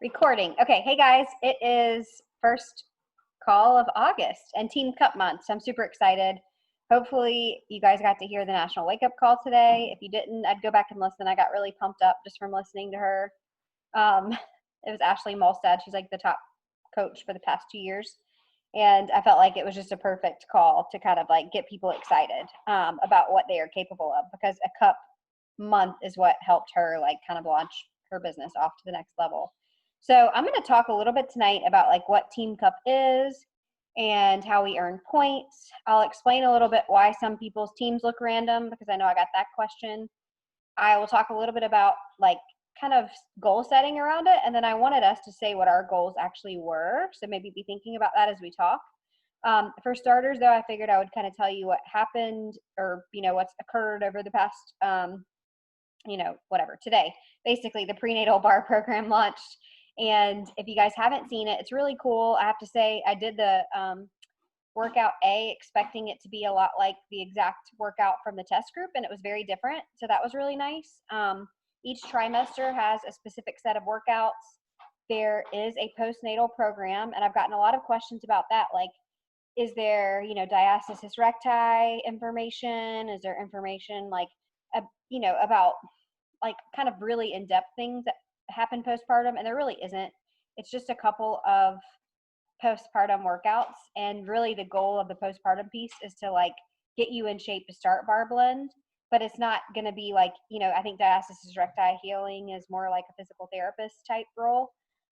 Recording. Okay, hey guys, it is first call of August and Team Cup month, so I'm super excited. Hopefully you guys got to hear the national wake up call today. If you didn't, I'd go back and listen. I got really pumped up just from listening to her. Um, it was Ashley Molstad. She's like the top coach for the past 2 years. And I felt like it was just a perfect call to kind of like get people excited about what they are capable of, because a cup month is what helped her like kind of launch her business off to the next level. So I'm going to talk a little bit tonight about like what Team Cup is and how we earn points. I'll explain a little bit why some people's teams look random, because I know I got that question. I will talk a little bit about like kind of goal setting around it, and then I wanted us to say what our goals actually were, so maybe be thinking about that as we talk. For starters, though, I figured I would kind of tell you what happened, or what's occurred over the past today. Basically, the prenatal bar program launched, and if you guys haven't seen it, it's really cool. I have to say, I did the workout A expecting it to be a lot like the exact workout from the test group, and it was very different, so that was really nice. Each trimester has a specific set of workouts. There is a postnatal program, and I've gotten a lot of questions about that, like, is there diastasis recti information? Is there information like about like kind of really in-depth things that happen postpartum? And there really isn't. It's just a couple of postpartum workouts, and really the goal of the postpartum piece is to like get you in shape to start bar blend, but it's not going to be like, I think diastasis recti healing is more like a physical therapist type role.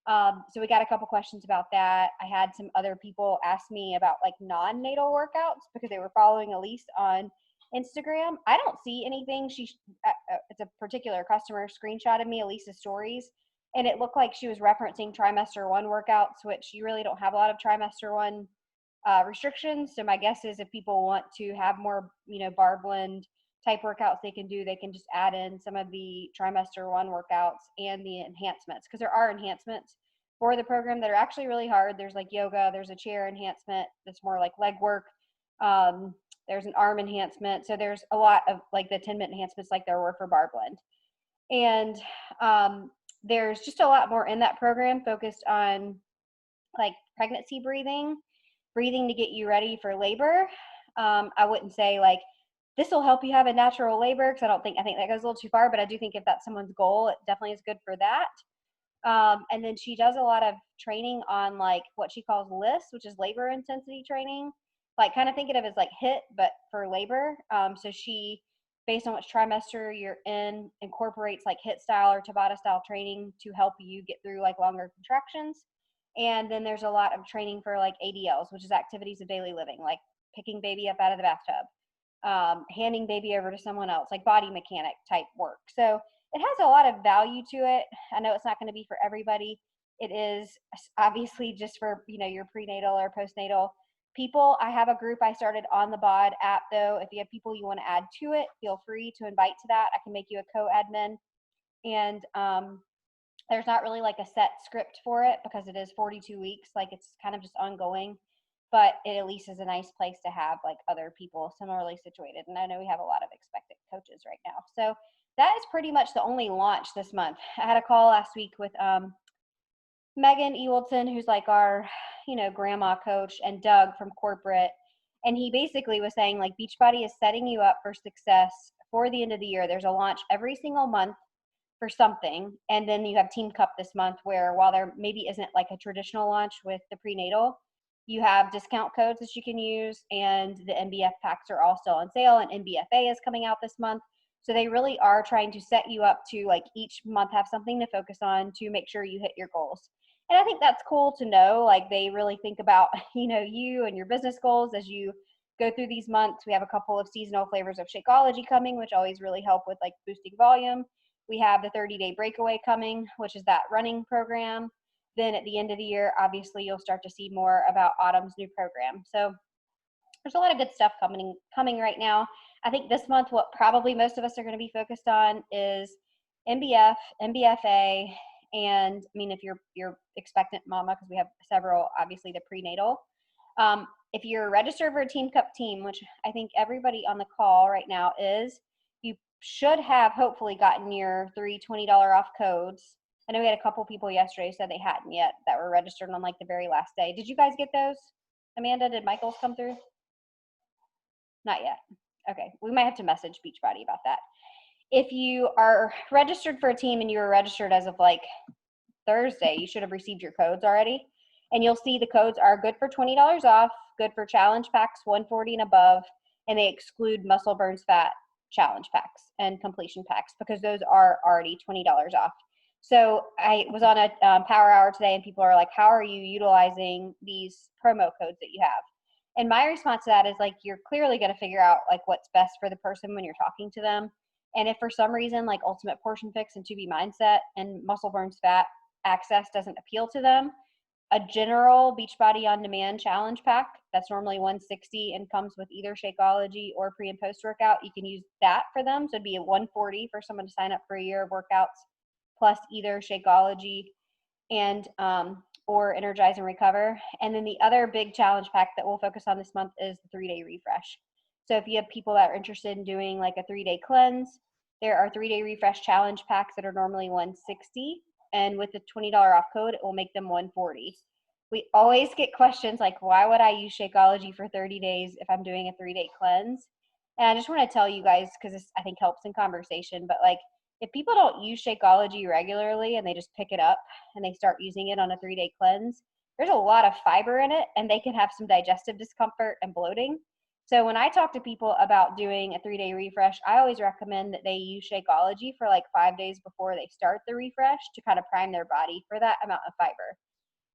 So we got a couple questions about that. I had some other people ask me about like non-natal workouts because they were following Elise on Instagram. I don't see anything. It's a particular customer screenshotted me Elise's stories, and it looked like she was referencing trimester 1 workouts, which you really don't have a lot of trimester 1 restrictions. So my guess is if people want to have more, bar blend type workouts they can just add in some of the trimester 1 workouts and the enhancements, because there are enhancements for the program that are actually really hard. There's like yoga, there's a chair enhancement that's more like leg work. There's an arm enhancement. So there's a lot of like the 10-minute enhancements like there were for bar blend. And there's just a lot more in that program focused on like pregnancy breathing to get you ready for labor. I wouldn't say like this will help you have a natural labor, because I think that goes a little too far, but I do think if that's someone's goal, it definitely is good for that. And then she does a lot of training on like what she calls LISS, which is labor intensity training. Like kind of think of it as like HIIT, but for labor. So she, based on which trimester you're in, incorporates like HIIT style or Tabata style training to help you get through like longer contractions. And then there's a lot of training for like ADLs, which is activities of daily living, like picking baby up out of the bathtub, handing baby over to someone else, like body mechanic type work. So it has a lot of value to it. I know it's not going to be for everybody. It is obviously just for, your prenatal or postnatal people. I have a group I started on the BOD app, though. If you have people you want to add to it, feel free to invite to that. I can make you a co-admin. And there's not really like a set script for it because it is 42 weeks. Like it's kind of just ongoing, but it at least is a nice place to have like other people similarly situated. And I know we have a lot of expectant coaches right now. So that is pretty much the only launch this month. I had a call last week with Megan Ewaldson, who's like our, grandma coach, and Doug from corporate. And he basically was saying like Beachbody is setting you up for success for the end of the year. There's a launch every single month for something. And then you have Team Cup this month, where while there maybe isn't like a traditional launch with the prenatal, you have discount codes that you can use, and the MBF packs are all still on sale, and MBFA is coming out this month. So they really are trying to set you up to like each month have something to focus on to make sure you hit your goals. And I think that's cool to know, like they really think about, you and your business goals as you go through these months. We have a couple of seasonal flavors of Shakeology coming, which always really help with like boosting volume. We have the 30-day breakaway coming, which is that running program. Then at the end of the year, obviously you'll start to see more about Autumn's new program. So there's a lot of good stuff coming right now. I think this month, what probably most of us are going to be focused on is MBF, MBFA, and I mean, if you're expectant mama, because we have several, obviously the prenatal. If you're registered for a Team Cup team, which I think everybody on the call right now is, you should have hopefully gotten your $3 $20 off codes I know we had a couple people yesterday who said they hadn't yet that were registered on like the very last day. Did you guys get those? Amanda, did Michael's come through? Not yet. Okay, we might have to message Beachbody about that. If you are registered for a team and you were registered as of like Thursday, you should have received your codes already. And you'll see the codes are good for $20 off, good for challenge packs 140 and above, and they exclude muscle burns fat challenge packs and completion packs because those are already $20 off. So I was on a power hour today and people are like, how are you utilizing these promo codes that you have? And my response to that is like, you're clearly going to figure out like what's best for the person when you're talking to them. And if for some reason like Ultimate Portion Fix and 2B Mindset and Muscle Burns Fat Access doesn't appeal to them, a general Beachbody On Demand challenge pack that's normally $160 and comes with either Shakeology or pre and post workout, you can use that for them. So it'd be a $140 for someone to sign up for a year of workouts plus either Shakeology and or Energize and Recover. And then the other big challenge pack that we'll focus on this month is the 3-day refresh. So if you have people that are interested in doing like a 3-day cleanse, there are 3-day refresh challenge packs that are normally $160. And with the $20 off code, it will make them $140. We always get questions like, why would I use Shakeology for 30 days if I'm doing a 3-day cleanse? And I just want to tell you guys, because this I think helps in conversation, but like if people don't use Shakeology regularly and they just pick it up and they start using it on a 3-day cleanse, there's a lot of fiber in it and they can have some digestive discomfort and bloating. So when I talk to people about doing a 3-day refresh, I always recommend that they use Shakeology for like 5 days before they start the refresh to kind of prime their body for that amount of fiber.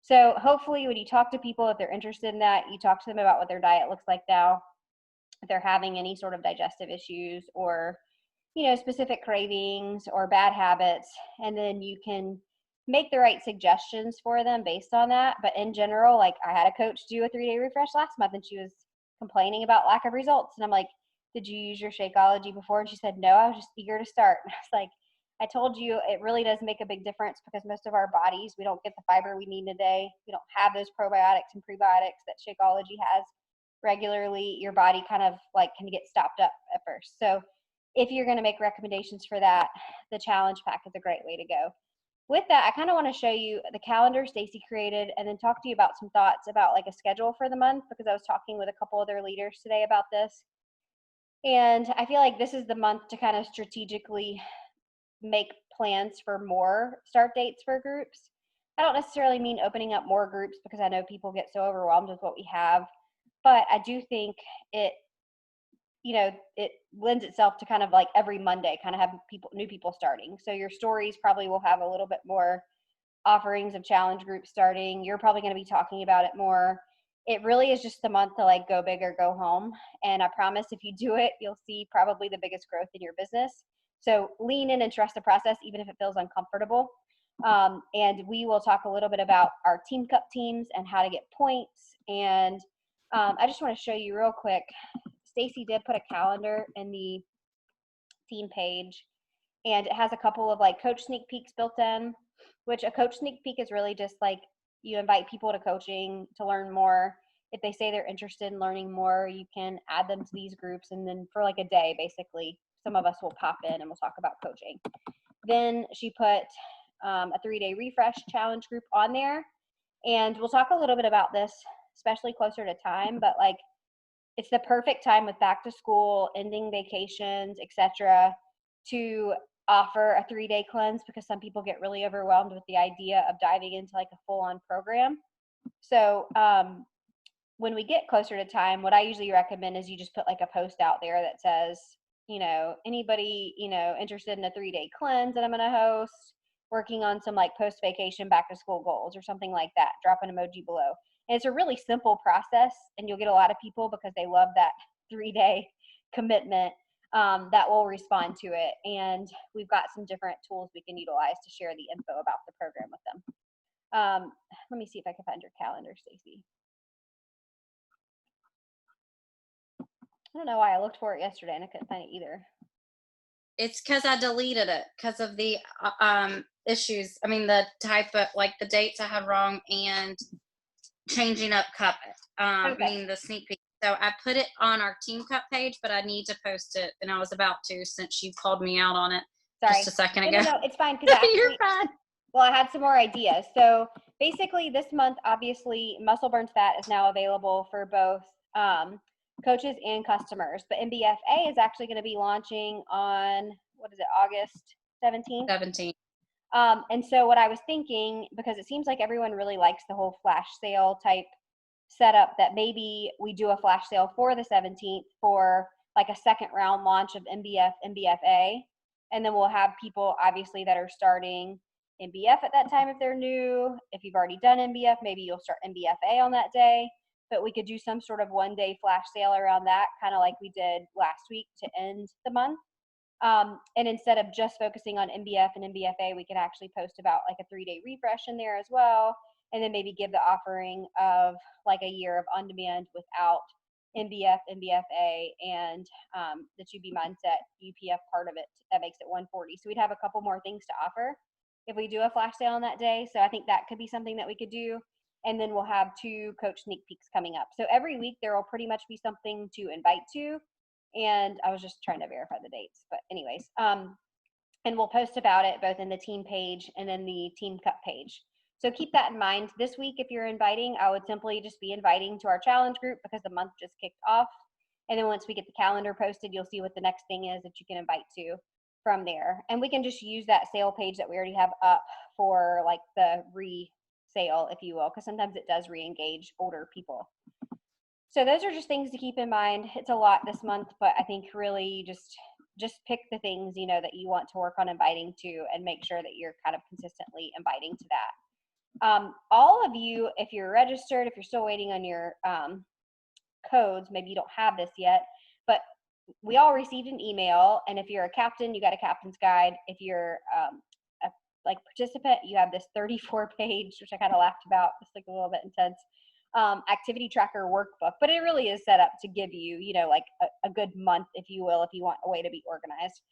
So hopefully when you talk to people, if they're interested in that, you talk to them about what their diet looks like now, if they're having any sort of digestive issues or, you know, specific cravings or bad habits, and then you can make the right suggestions for them based on that. But in general, like I had a coach do a 3-day refresh last month and she was complaining about lack of results. And I'm like, did you use your Shakeology before? And she said, no, I was just eager to start. And I was like, I told you it really does make a big difference because most of our bodies, we don't get the fiber we need in a day. We don't have those probiotics and prebiotics that Shakeology has regularly. Your body kind of like can get stopped up at first. So if you're going to make recommendations for that, the challenge pack is a great way to go. With that, I kind of want to show you the calendar Stacy created and then talk to you about some thoughts about like a schedule for the month because I was talking with a couple other leaders today about this. And I feel like this is the month to kind of strategically make plans for more start dates for groups. I don't necessarily mean opening up more groups because I know people get so overwhelmed with what we have, but I do think it, you know, it lends itself to kind of like every Monday kind of have new people starting. So your stories probably will have a little bit more offerings of challenge groups starting. You're probably going to be talking about it more. It really is just the month to like go big or go home. And I promise if you do it, you'll see probably the biggest growth in your business. So lean in and trust the process, even if it feels uncomfortable. And we will talk a little bit about our Team Cup teams and how to get points. And I just want to show you real quick. Stacy did put a calendar in the team page, and it has a couple of like coach sneak peeks built in, which a coach sneak peek is really just like you invite people to coaching to learn more. If they say they're interested in learning more, you can add them to these groups. And then for like a day, basically, some of us will pop in and we'll talk about coaching. Then she put a 3-day refresh challenge group on there. And we'll talk a little bit about this, especially closer to time, but like it's the perfect time with back to school, ending vacations, etc., to offer a 3-day cleanse because some people get really overwhelmed with the idea of diving into like a full-on program. So when we get closer to time, what I usually recommend is you just put like a post out there that says, you know, anybody, you know, interested in a 3-day cleanse that I'm going to host, working on some like post-vacation back to school goals or something like that. Drop an emoji below. And it's a really simple process, and you'll get a lot of people because they love that 3-day commitment that will respond to it. And we've got some different tools we can utilize to share the info about the program with them. Let me see if I can find your calendar, Stacy. I don't know why I looked for it yesterday and I couldn't find it either. It's because I deleted it because of the issues. I mean, the type of like the dates I had wrong and changing up cup. Okay. I mean the sneak peek. So I put it on our Team Cup page, but I need to post it, and I was about to since you called me out on it just a second ago. No, it's fine because you're fine. Well, I had some more ideas. So basically this month, obviously Muscle Burns Fat is now available for both coaches and customers, but MBFA is actually going to be launching on, what is it, August 17th? 17. And so what I was thinking, because it seems like everyone really likes the whole flash sale type setup, that maybe we do a flash sale for the 17th for like a second round launch of MBFA. And then we'll have people obviously that are starting MBF at that time if they're new. If you've already done MBF, maybe you'll start MBFA on that day. But we could do some sort of one-day flash sale around that, kind of like we did last week to end the month. And instead of just focusing on MBF and MBFA, we could actually post about like a 3-day refresh in there as well. And then maybe give the offering of like a year of on-demand without MBF, MBFA, and the 2B Mindset UPF part of it. That makes it 140. So we'd have a couple more things to offer if we do a flash sale on that day. So I think that could be something that we could do. And then we'll have 2 coach sneak peeks coming up. So every week there will pretty much be something to invite to. And I was just trying to verify the dates, but anyways, and we'll post about it both in the team page and in the Team Cup page. So keep that in mind. This week, if you're inviting, I would simply just be inviting to our challenge group because the month just kicked off. And then once we get the calendar posted, you'll see what the next thing is that you can invite to from there. And we can just use that sale page that we already have up for like the resale, if you will, because sometimes it does re-engage older people. So those are just things to keep in mind. It's a lot this month, but I think really just pick the things, you know, that you want to work on inviting to and make sure that you're kind of consistently inviting to that. All of you, if you're registered, if you're still waiting on your codes, maybe you don't have this yet, but we all received an email. And if you're a captain, you got a captain's guide. If you're a like participant, you have this 34 page, which I kind of laughed about. It's like a little bit intense. Activity tracker workbook, but it really is set up to give you, you know, like a good month, if you will, if you want a way to be organized.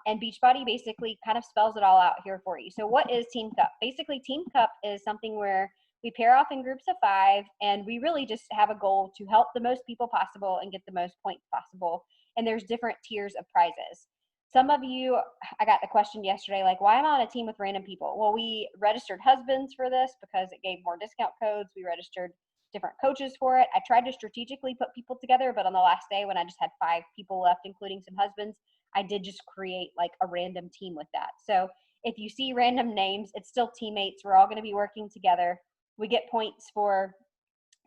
And Beachbody basically kind of spells it all out here for you. So what is Team Cup? Basically, Team Cup is something where we pair off in groups of 5, and we really just have a goal to help the most people possible and get the most points possible. And there's different tiers of prizes. Some of you, I got the question yesterday, like, why am I on a team with random people? Well, we registered husbands for this because it gave more discount codes. We registered different coaches for it. I tried to strategically put people together, but on the last day when I just had 5 people left, including some husbands, I did just create like a random team with that. So if you see random names, it's still teammates. We're all going to be working together. We get points for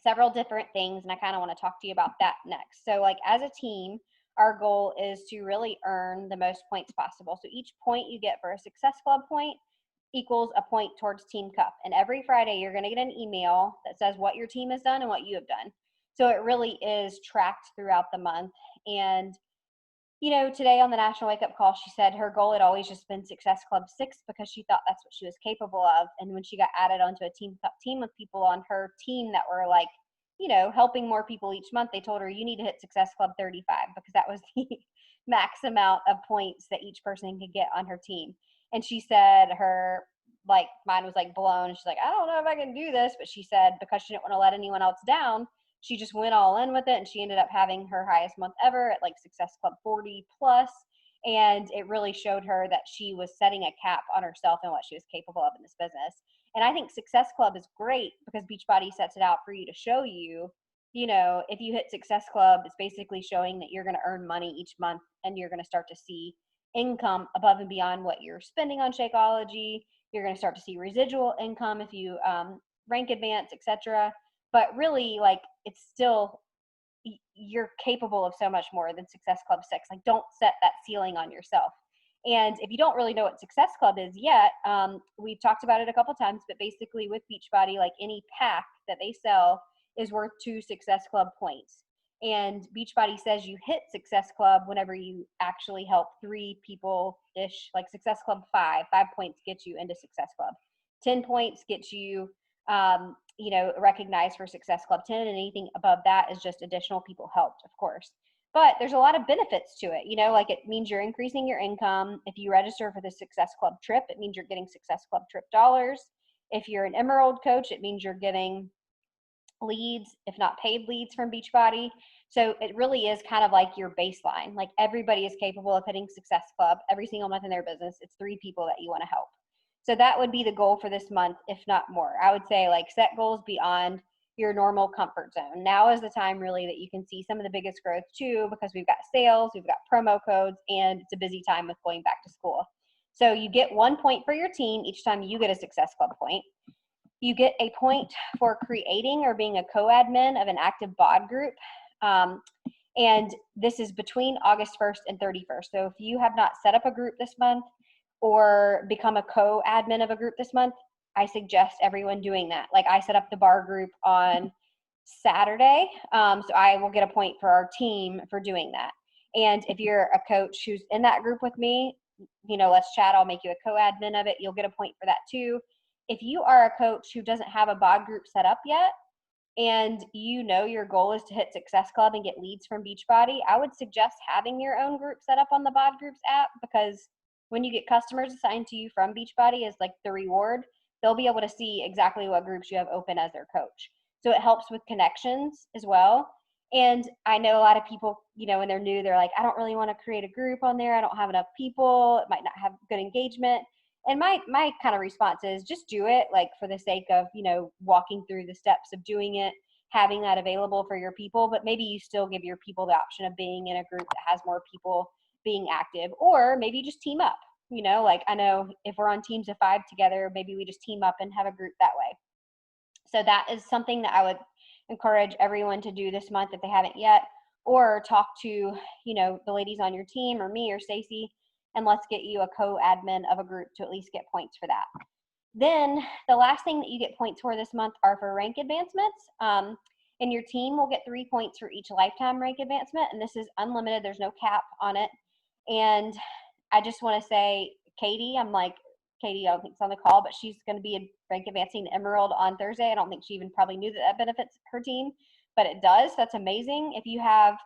several different things, and I kind of want to talk to you about that next. So like as a team, our goal is to really earn the most points possible. So each point you get for a Success Club point equals a point towards Team Cup. And every Friday, you're going to get an email that says what your team has done and what you have done. So it really is tracked throughout the month. And, you know, today on the National Wake Up Call, she said her goal had always just been Success Club 6 because she thought that's what she was capable of. And when she got added onto a Team Cup team with people on her team that were like, you know, helping more people each month, they told her you need to hit Success Club 35 because that was the max amount of points that each person could get on her team. And she said her, like, mind was like blown. She's like, I don't know if I can do this. But she said because she didn't want to let anyone else down, she just went all in with it. And she ended up having her highest month ever at like Success Club 40 plus. And it really showed her that she was setting a cap on herself and what she was capable of in this business. And I think Success Club is great because Beachbody sets it out for you to show you, you know, if you hit Success Club, it's basically showing that you're going to earn money each month and you're going to start to see income above and beyond what you're spending on Shakeology. You're going to start to see residual income if you rank advance, etc. But really, like, it's still, you're capable of so much more than Success Club 6. Like, don't set that ceiling on yourself. And if you don't really know what Success Club is yet, we've talked about it a couple times, but basically with Beachbody, like any pack that they sell is worth 2 Success Club points. And Beachbody says you hit Success Club whenever you actually help 3 people-ish, like Success Club 5. 5 points gets you into Success Club. 10 points gets you, you know, recognized for Success Club 10, and anything above that is just additional people helped, of course. But there's a lot of benefits to it, you know, like it means you're increasing your income. If you register for the Success Club trip, it means you're getting Success Club trip dollars. If you're an Emerald coach, it means you're getting leads, if not paid leads from Beachbody. So it really is kind of like your baseline. Like everybody is capable of hitting Success Club every single month in their business. It's 3 people that you want to help. So that would be the goal for this month, if not more. I would say like set goals beyond your normal comfort zone. Now is the time really that you can see some of the biggest growth too, because we've got sales, we've got promo codes, and it's a busy time with going back to school. So you get 1 point for your team each time you get a Success Club point. You get a point for creating or being a co-admin of an active bod group. And this is between August 1st and 31st. So if you have not set up a group this month or become a co-admin of a group this month, I suggest everyone doing that. Like I set up the bar group on Saturday. So I will get a point for our team for doing that. And if you're a coach who's in that group with me, let's chat. I'll make you a co-admin of it. You'll get a point for that too. If you are a coach who doesn't have a bod group set up yet, and your goal is to hit Success Club and get leads from Beachbody, I would suggest having your own group set up on the bod groups app, because when you get customers assigned to you from Beachbody as like the reward, they'll be able to see exactly what groups you have open as their coach. So it helps with connections as well. And I know a lot of people, when they're new, they're like, I don't really want to create a group on there. I don't have enough people. It might not have good engagement. And my kind of response is just do it, like for the sake of, walking through the steps of doing it, having that available for your people. But maybe you still give your people the option of being in a group that has more people being active, or maybe just team up. Like I know if we're on teams of 5 together, maybe we just team up and have a group that way. So that is something that I would encourage everyone to do this month if they haven't yet, or talk to, the ladies on your team or me or Stacy, and let's get you a co-admin of a group to at least get points for that. Then the last thing that you get points for this month are for rank advancements. And your team will get 3 points for each lifetime rank advancement. And this is unlimited. There's no cap on it. And I just want to say, Katie, I don't think it's on the call, but she's going to be rank advancing to Emerald on Thursday. I don't think she even probably knew that benefits her team, but it does. That's amazing. If you have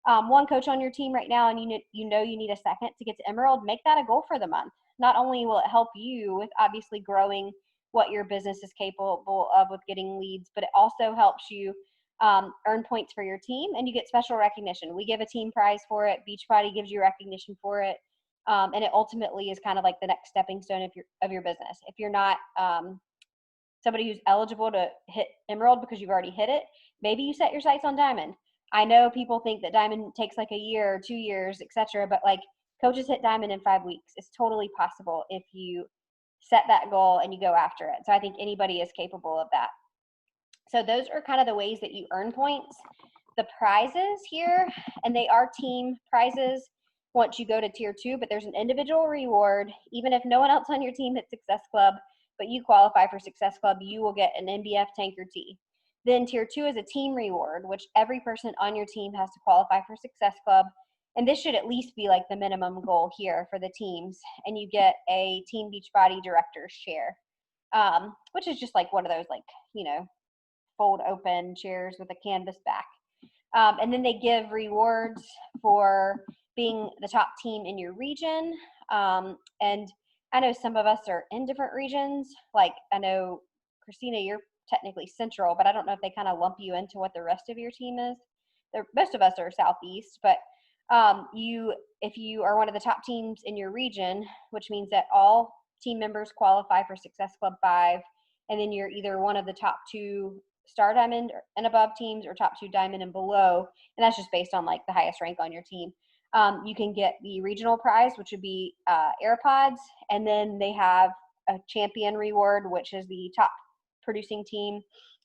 one coach on your team right now and you need a second to get to Emerald, make that a goal for the month. Not only will it help you with obviously growing what your business is capable of with getting leads, but it also helps you earn points for your team, and you get special recognition. We give a team prize for it. Beachbody gives you recognition for it. And it ultimately is kind of like the next stepping stone of your business. If you're not somebody who's eligible to hit Emerald because you've already hit it, maybe you set your sights on Diamond. I know people think that Diamond takes like a year or 2 years, etc., but like coaches hit Diamond in 5 weeks. It's totally possible if you set that goal and you go after it. So I think anybody is capable of that. So those are kind of the ways that you earn points. The prizes here, and they are team prizes once you go to tier 2, but there's an individual reward. Even if no one else on your team hits Success Club, but you qualify for Success Club, you will get an NBF tanker tea. Then tier 2 is a team reward, which every person on your team has to qualify for Success Club. And this should at least be like the minimum goal here for the teams. And you get a Team Beachbody Director's chair, which is just like one of those fold open chairs with a canvas back. And then they give rewards for being the top team in your region. And I know some of us are in different regions. Like I know, Christina, you're technically central, but I don't know if they kind of lump you into what the rest of your team is. Most of us are southeast, but if you are one of the top teams in your region, which means that all team members qualify for Success Club 5, and then you're either one of the top 2 Star Diamond and above teams or top 2 Diamond and below, and that's just based on like the highest rank on your team. You can get the regional prize, which would be AirPods, and then they have a champion reward, which is the top producing team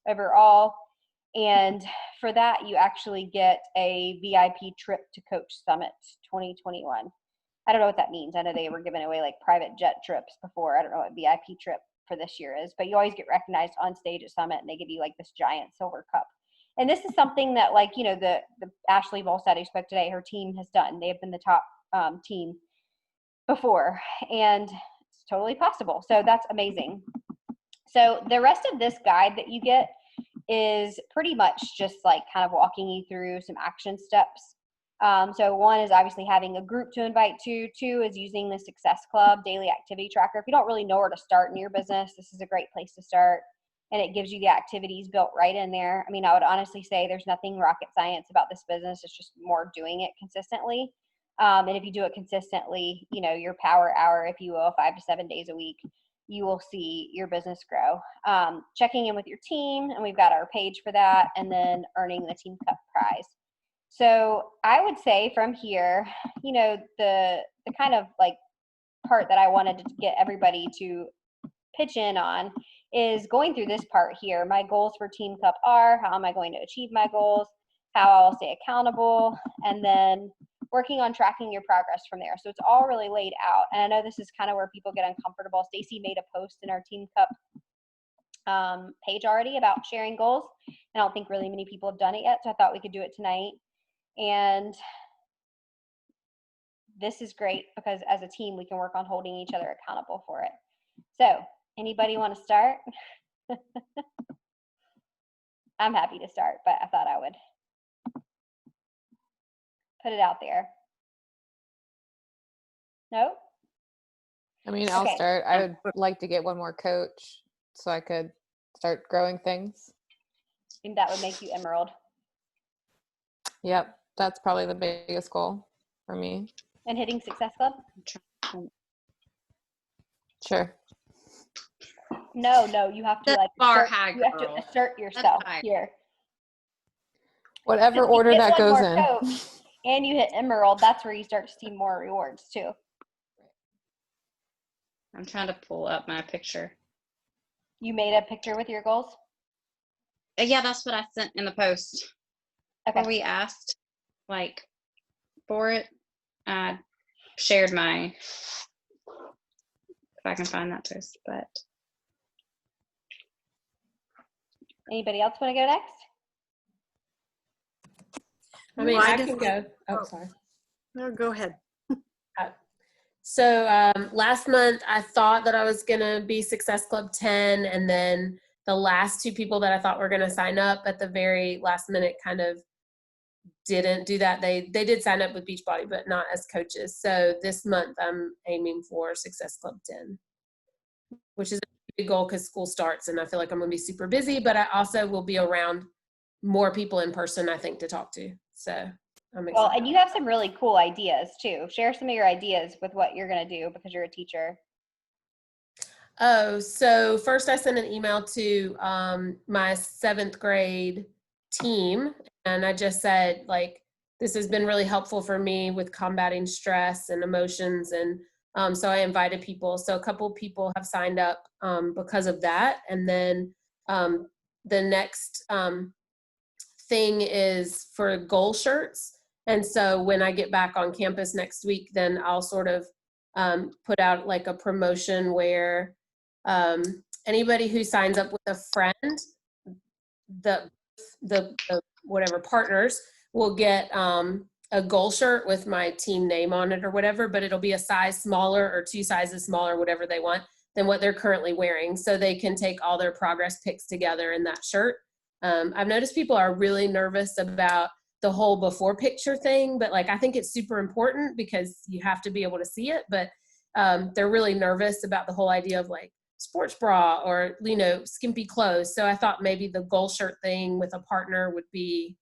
overall. And for that, you actually get a VIP trip to Coach Summit 2021. I don't know what that means. I know they were giving away like private jet trips before. I don't know what VIP trip for this year is, but you always get recognized on stage at Summit, and they give you like this giant silver cup. And this is something that the Ashley Volstead who spoke today, her team has done. They have been the top team before, and it's totally possible. So that's amazing. So the rest of this guide that you get is pretty much just like kind of walking you through some action steps. So 1 is obviously having a group to invite to. 2 is using the Success Club daily activity tracker. If you don't really know where to start in your business, this is a great place to start. And it gives you the activities built right in there. I mean, I would honestly say there's nothing rocket science about this business. It's just more doing it consistently. And if you do it consistently, your power hour, if you will, 5 to 7 days a week, you will see your business grow. Checking in with your team, and we've got our page for that, and then earning the Team Cup prize. So I would say from here, you know, the kind of like part that I wanted to get everybody to pitch in on is going through this part here. My goals for Team Cup are, how am I going to achieve my goals, how I'll stay accountable, and then working on tracking your progress from there. So it's all really laid out. And I know this is kind of where people get uncomfortable. Stacy made a post in our Team Cup page already about sharing goals. I don't think really many people have done it yet, so I thought we could do it tonight. And this is great because as a team, we can work on holding each other accountable for it. So anybody want to start? I'm happy to start, but I thought I would put it out there. No? I mean, I'll start. I would like to get one more coach so I could start growing things. I think that would make you Emerald. Yep, that's probably the biggest goal for me. And hitting Success Club? Sure. No, you have to you have to assert yourself here. Whatever order that goes in. Coach, and you hit Emerald, that's where you start to see more rewards too. I'm trying to pull up my picture. You made a picture with your goals? Yeah, that's what I sent in the post. Okay. Where we asked, like, for it. I shared my, if I can find that post, but. Anybody else want to go next? I mean, I can go. Oh, sorry. No, go ahead. So last month, I thought that I was going to be Success Club 10, and then the last two people that I thought were going to sign up at the very last minute kind of didn't do that. They did sign up with Beachbody, but not as coaches. So this month, I'm aiming for Success Club 10, which is a big goal because school starts, and I feel like I'm going to be super busy, but I also will be around more people in person, I think, to talk to. So I'm excited. Well, and you have some really cool ideas too. Share some of your ideas with what you're going to do because you're a teacher. Oh, so first I sent an email to my 7th grade team, and I just said, like, this has been really helpful for me with combating stress and emotions. And so I invited people. So a couple people have signed up because of that. And then the next thing is for goal shirts. And so when I get back on campus next week, then I'll sort of put out like a promotion where anybody who signs up with a friend, the whatever partners will get a goal shirt with my team name on it or whatever, but it'll be a size smaller or 2 sizes smaller, whatever they want, than what they're currently wearing. So they can take all their progress pics together in that shirt. I've noticed people are really nervous about the whole before picture thing, but like, I think it's super important because you have to be able to see it, but they're really nervous about the whole idea of like sports bra or, you know, skimpy clothes. So I thought maybe the goal shirt thing with a partner would be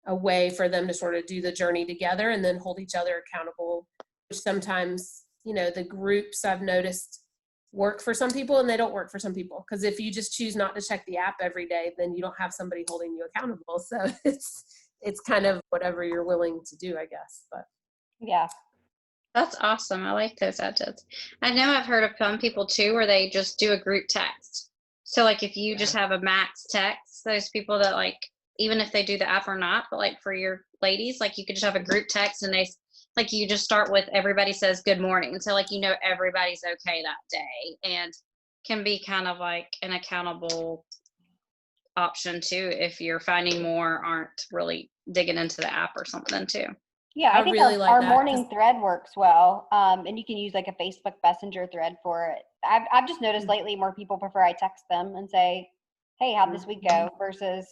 a way for them to sort of do the journey together and then hold each other accountable, which sometimes, you know, the groups I've noticed work for some people and they don't work for some people. Because if you just choose not to check the app every day, then you don't have somebody holding you accountable. So it's kind of whatever you're willing to do, I guess. But yeah, That's awesome. I like those ideas. I know I've heard of some people too where they just do a group text. So like if you just have a max text, those people that like, even if they do the app or not, but like for your ladies, like you could just have a group text and they like you just start with everybody says good morning. And so like, you know, everybody's okay that day and can be kind of like an accountable option too if you're finding more aren't really digging into the app or something too. Yeah, I think really like our that, morning thread works well, and you can use like a Facebook Messenger thread for it. I've just noticed lately more people prefer I text them and say, hey, how'd this week go, versus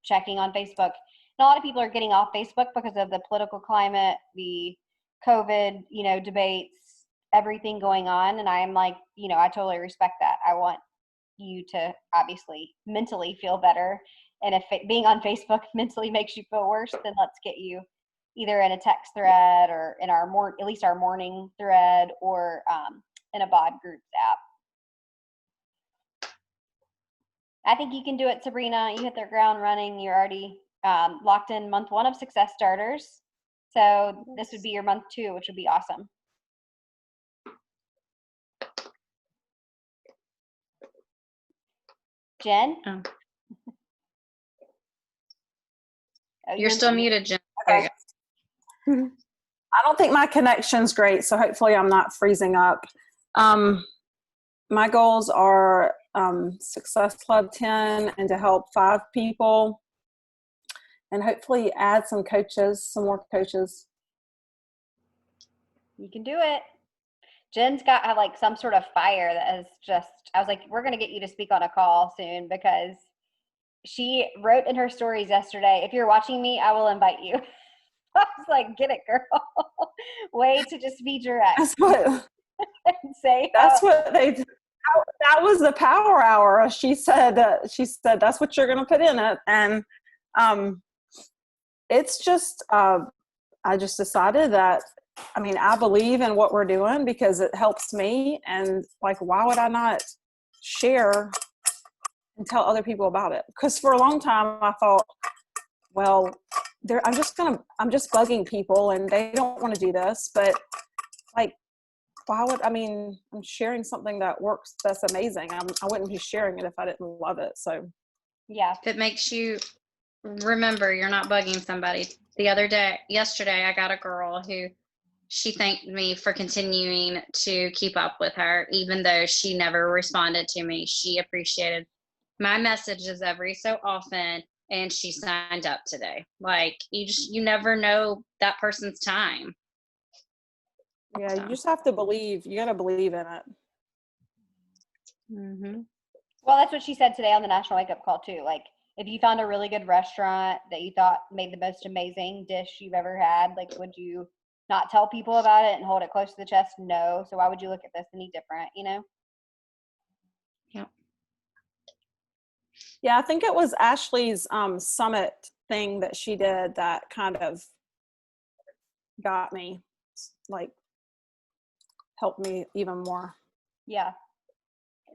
checking on Facebook. And a lot of people are getting off Facebook because of the political climate, the COVID, you know, debates, everything going on. And I'm like, you know, I totally respect that. I want you to obviously mentally feel better. And if being on Facebook mentally makes you feel worse, then let's get you either in a text thread or in our at least our morning thread or in a bod groups app. I think you can do it, Sabrina. You hit the ground running. You're already locked in month 1 of Success Starters. So this would be your month 2, which would be awesome. Jen? Oh. Oh, You're still muted, Jen. Okay. I don't think my connection's great, so hopefully I'm not freezing up. My goals are Success Club 10 and to help 5 people and hopefully add some more coaches. You can do it. Jen's got like some sort of fire that is just, I was like, we're going to get you to speak on a call soon, because she wrote in her stories yesterday, if you're watching me, I will invite you. I was like, get it, girl. Way to just be direct. That's what, say what they did. That was the power hour. She said that's what you're going to put in it. And it's just, I just decided that, I mean, I believe in what we're doing because it helps me. And like, why would I not share and tell other people about it? Because for a long time I thought, well, I'm just bugging people and they don't want to do this. But like, I'm sharing something that works. That's amazing. I wouldn't be sharing it if I didn't love it. So yeah. If it makes you remember you're not bugging somebody. Yesterday, I got a girl who she thanked me for continuing to keep up with her, even though she never responded to me. She appreciated my messages every so often, and she signed up today. Like, you never know that person's time. yeah, you just have to believe. You got to believe in it. Mm-hmm. Well, that's what she said today on the National Wake Up Call too. Like, if you found a really good restaurant that you thought made the most amazing dish you've ever had, like, would you not tell people about it and hold it close to the chest? No. So why would you look at this any different, you know? Yep. Yeah, I think it was Ashley's summit thing that she did that kind of got me, like, helped me even more. Yeah.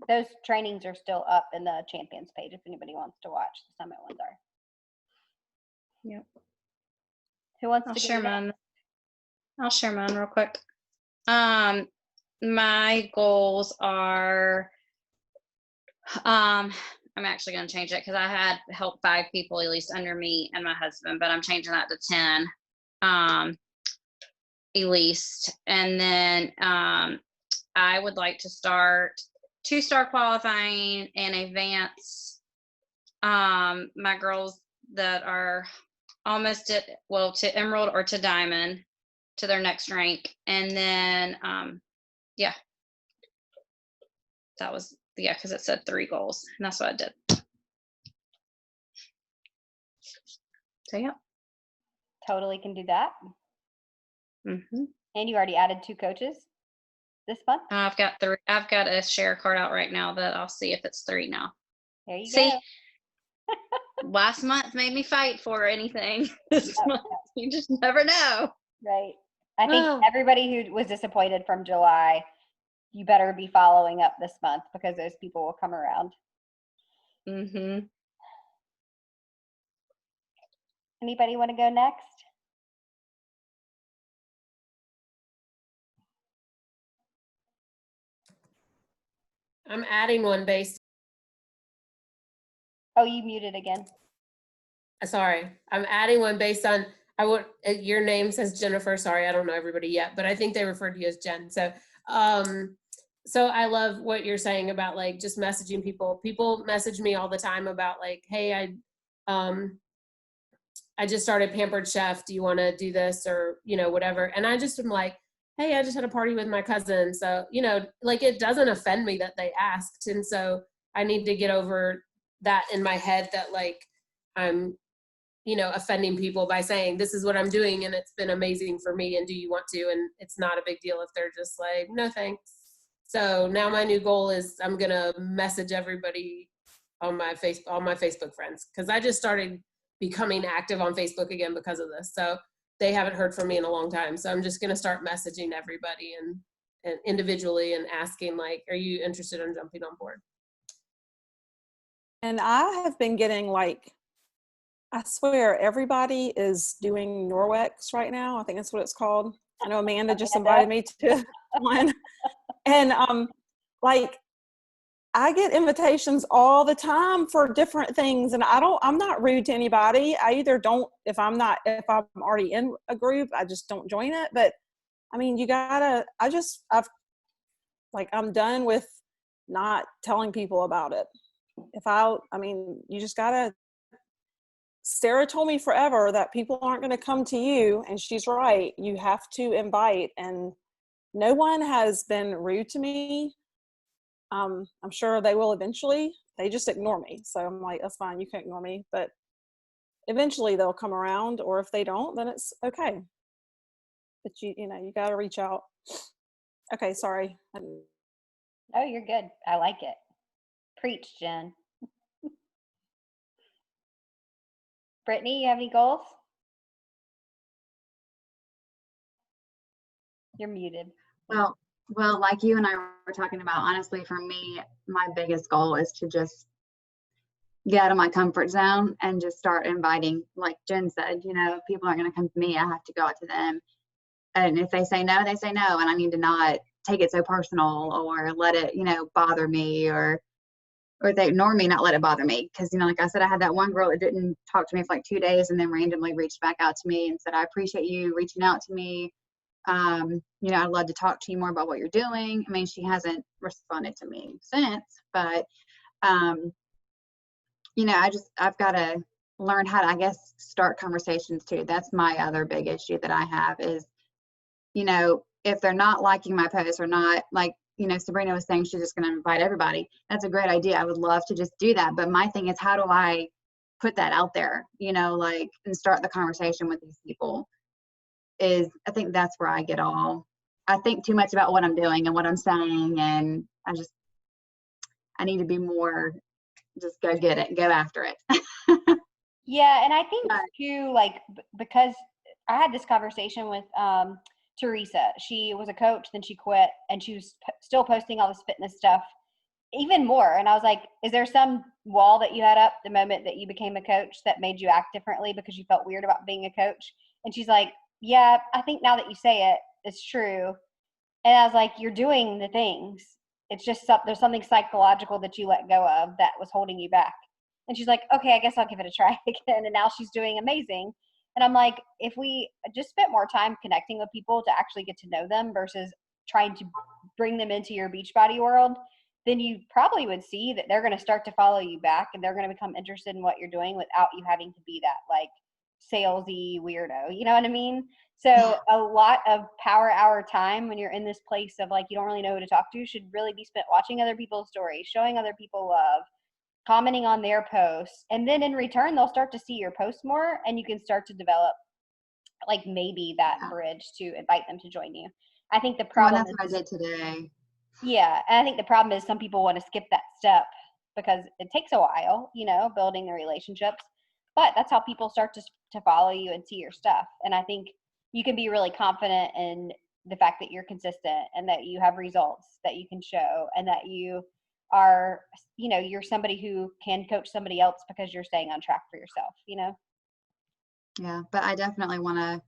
Those trainings are still up in the Champions page if anybody wants to watch. The summit ones are. Yep. Who wants I'll to share go mine. I'll share mine real quick. My goals are, I'm actually going to change it because I had helped 5 people at least under me and my husband, but I'm changing that to 10, at least. And then I would like to start 2-star qualifying and advance my girls that are almost to Emerald or to Diamond, to their next rank. And then that was because it said 3 goals, and that's what I did. So yeah, Totally can do that. mm-hmm. And you already added 2 coaches this month? I've got a share card out right now that I'll see if it's 3 now. There you See? go. Last month made me fight for anything. This month, you just never know. Right. I think everybody who was disappointed from July, you better be following up this month because those people will come around. Mm-hmm. Anybody want to go next? I'm adding one based. Oh, you muted again. Sorry, I'm adding one based on your name says Jennifer. Sorry, I don't know everybody yet, but I think they referred to you as Jen. So, so I love what you're saying about like just messaging people. People message me all the time about like, hey, I just started Pampered Chef. Do you want to do this or whatever? And I just am like, hey, I just had a party with my cousin. So like it doesn't offend me that they asked, and so I need to get over that in my head that like I'm offending people by saying this is what I'm doing and it's been amazing for me and do you want to, and it's not a big deal if they're just like no thanks. So now my new goal is I'm gonna message everybody on my Facebook friends, because I just started becoming active on Facebook again because of this, so they haven't heard from me in a long time. So I'm just gonna start messaging everybody and individually and asking like, are you interested in jumping on board? And I have been getting like, I swear everybody is doing Norwex right now. I think that's what it's called. I know Amanda just invited me to one. And like I get invitations all the time for different things, and I'm not rude to anybody. I either don't, if I'm already in a group, I just don't join it. But I mean, I'm done with not telling people about it. You just gotta, Sarah told me forever that people aren't going to come to you, and she's right. You have to invite, and no one has been rude to me. I'm sure they will eventually. They just ignore me. So I'm like, that's fine. You can ignore me, but eventually they'll come around, or if they don't, then it's okay. But you got to reach out. Okay. Sorry. Oh, you're good. I like it. Preach, Jen. Brittany, you have any goals? You're muted. Well, like you and I were talking about, honestly, for me, my biggest goal is to just get out of my comfort zone and just start inviting. Like Jen said, people aren't going to come to me. I have to go out to them. And if they say no, they say no. And I need to not take it so personal or let it, bother me, or if they ignore me, not let it bother me. Because, like I said, I had that one girl that didn't talk to me for like 2 days and then randomly reached back out to me and said, I appreciate you reaching out to me. I'd love to talk to you more about what you're doing. I mean, she hasn't responded to me since, but, I've got to learn how to, I guess, start conversations too. That's my other big issue that I have is, if they're not liking my post or not, like, Sabrina was saying, she's just going to invite everybody. That's a great idea. I would love to just do that. But my thing is, how do I put that out there, and start the conversation with these people? I think that's where I think too much about what I'm doing and what I'm saying. And I need to be more, just go get it, go after it. Yeah. And I think too, like, because I had this conversation with Teresa. She was a coach, then she quit, and she was still posting all this fitness stuff even more. And I was like, is there some wall that you had up the moment that you became a coach that made you act differently because you felt weird about being a coach? And she's like, yeah, I think now that you say it, it's true. And I was like, you're doing the things. It's just there's something psychological that you let go of that was holding you back. And she's like, okay, I guess I'll give it a try again. And now she's doing amazing. And I'm like, if we just spent more time connecting with people to actually get to know them versus trying to bring them into your Beachbody world, then you probably would see that they're going to start to follow you back, and they're going to become interested in what you're doing without you having to be that like salesy weirdo. You know what I mean? So a lot of power hour time when you're in this place of like, you don't really know who to talk to, should really be spent watching other people's stories, showing other people love, commenting on their posts. And then in return, they'll start to see your posts more, and you can start to develop like maybe that bridge to invite them to join you. I think the problem that's what I did today. Yeah. And I think the problem is some people want to skip that step because it takes a while, building the relationships, but that's how people start to follow you and see your stuff. And I think you can be really confident in the fact that you're consistent and that you have results that you can show, and that you are, you're somebody who can coach somebody else because you're staying on track for yourself, Yeah, but I definitely want to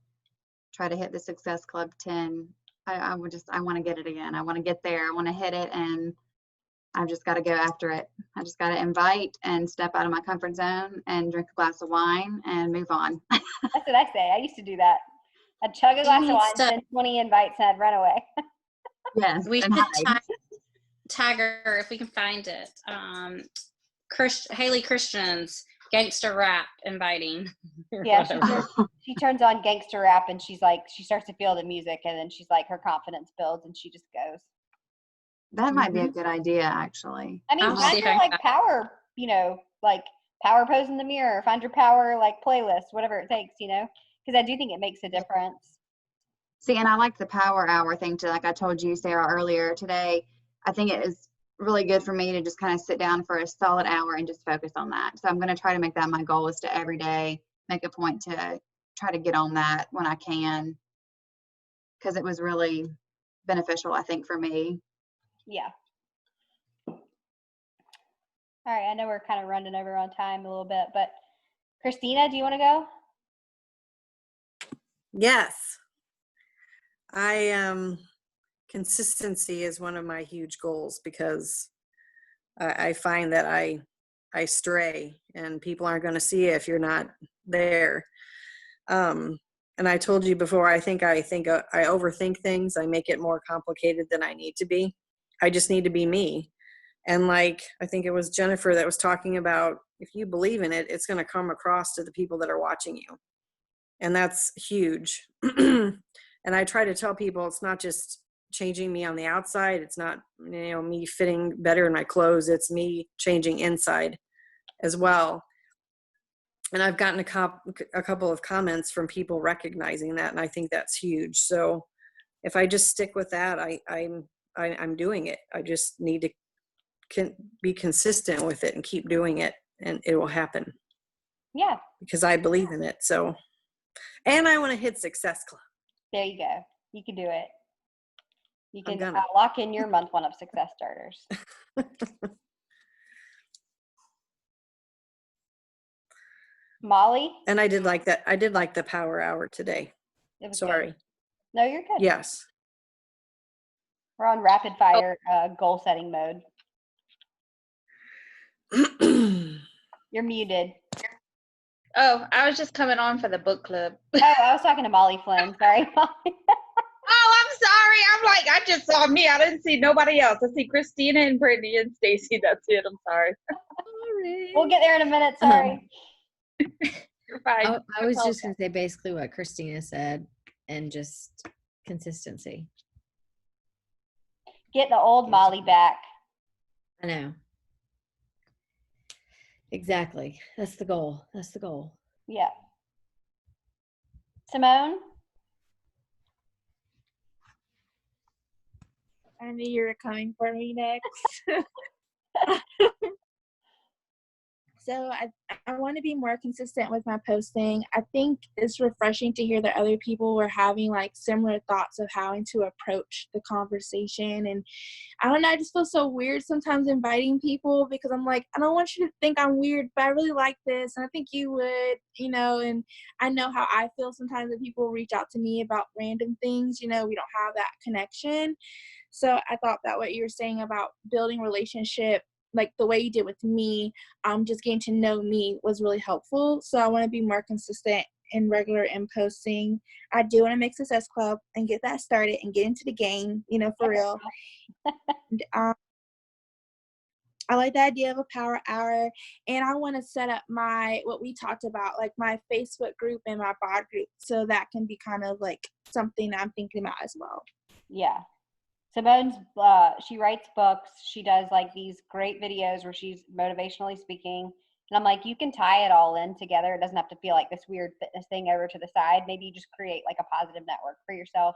try to hit the Success Club 10. I want to get it again. I want to get there. I want to hit it, and I've just got to go after it. I just got to invite and step out of my comfort zone and drink a glass of wine and move on. That's what I say. I used to do that. I'd chug a glass of wine, send 20 invites, and I'd run away. Yes. We should tag her if we can find it. Haley Christian's gangster rap inviting. Yeah, she turns on gangster rap, and she's like, she starts to feel the music, and then she's like, her confidence builds, and she just goes. That might be a good idea, actually. I mean, find your like power, like power pose in the mirror, find your power like playlist, whatever it takes, because I do think it makes a difference. See, and I like the power hour thing too. Like I told you, Sarah, earlier today, I think it is really good for me to just kind of sit down for a solid hour and just focus on that. So I'm going to try to make that my goal, is to every day make a point to try to get on that when I can, because it was really beneficial, I think, for me. Yeah. All right, I know we're kind of running over on time a little bit, but Christina, do you want to go? Yes. Consistency is one of my huge goals because I find that I stray and people aren't going to see it if you're not there. And I told you before, I overthink things. I make it more complicated than I need to be. I just need to be me. And like, I think it was Jennifer that was talking about, if you believe in it, it's going to come across to the people that are watching you. And that's huge. And I try to tell people it's not just changing me on the outside. It's not, me fitting better in my clothes. It's me changing inside as well. And I've gotten a couple of comments from people recognizing that, and I think that's huge. So if I just stick with that, I'm doing it. I just need to be consistent with it and keep doing it, and it will happen. Yeah. Because I believe in it. So, and I want to hit Success Club. There you go. You can do it. You can lock in your month one of Success Starters. Molly? And I did like that. I did like the power hour today. It was Sorry. Good. No, you're good. Yes. We're on rapid fire goal setting mode. You're muted. Oh, I was just coming on for the book club. Oh, I was talking to Molly Flynn. Sorry, Molly. Oh, I'm sorry. I'm like, I just saw me. I didn't see nobody else. I see Christina and Brittany and Stacy. That's it. I'm sorry. We'll get there in a minute. Sorry. You're fine. I was just going to say basically what Christina said, and just consistency. Get the old Molly back. I know. Exactly. That's the goal. That's the goal. Yeah. Simone? I knew you were coming for me next. So I want to be more consistent with my posting. I think it's refreshing to hear that other people were having like similar thoughts of how to approach the conversation. And I don't know, I just feel so weird sometimes inviting people because I'm like, I don't want you to think I'm weird, but I really like this. And I think you would, and I know how I feel sometimes when people reach out to me about random things, we don't have that connection. So I thought that what you were saying about building relationship, like the way you did with me, just getting to know me was really helpful. So I want to be more consistent and regular in posting. I do want to make Success Club and get that started and get into the game, for real. And, I like the idea of a power hour, and I want to set up what we talked about, like my Facebook group and my bod group, so that can be kind of like something I'm thinking about as well. Yeah. Simone's, she writes books. She does like these great videos where she's motivationally speaking. And I'm like, you can tie it all in together. It doesn't have to feel like this weird fitness thing over to the side. Maybe you just create like a positive network for yourself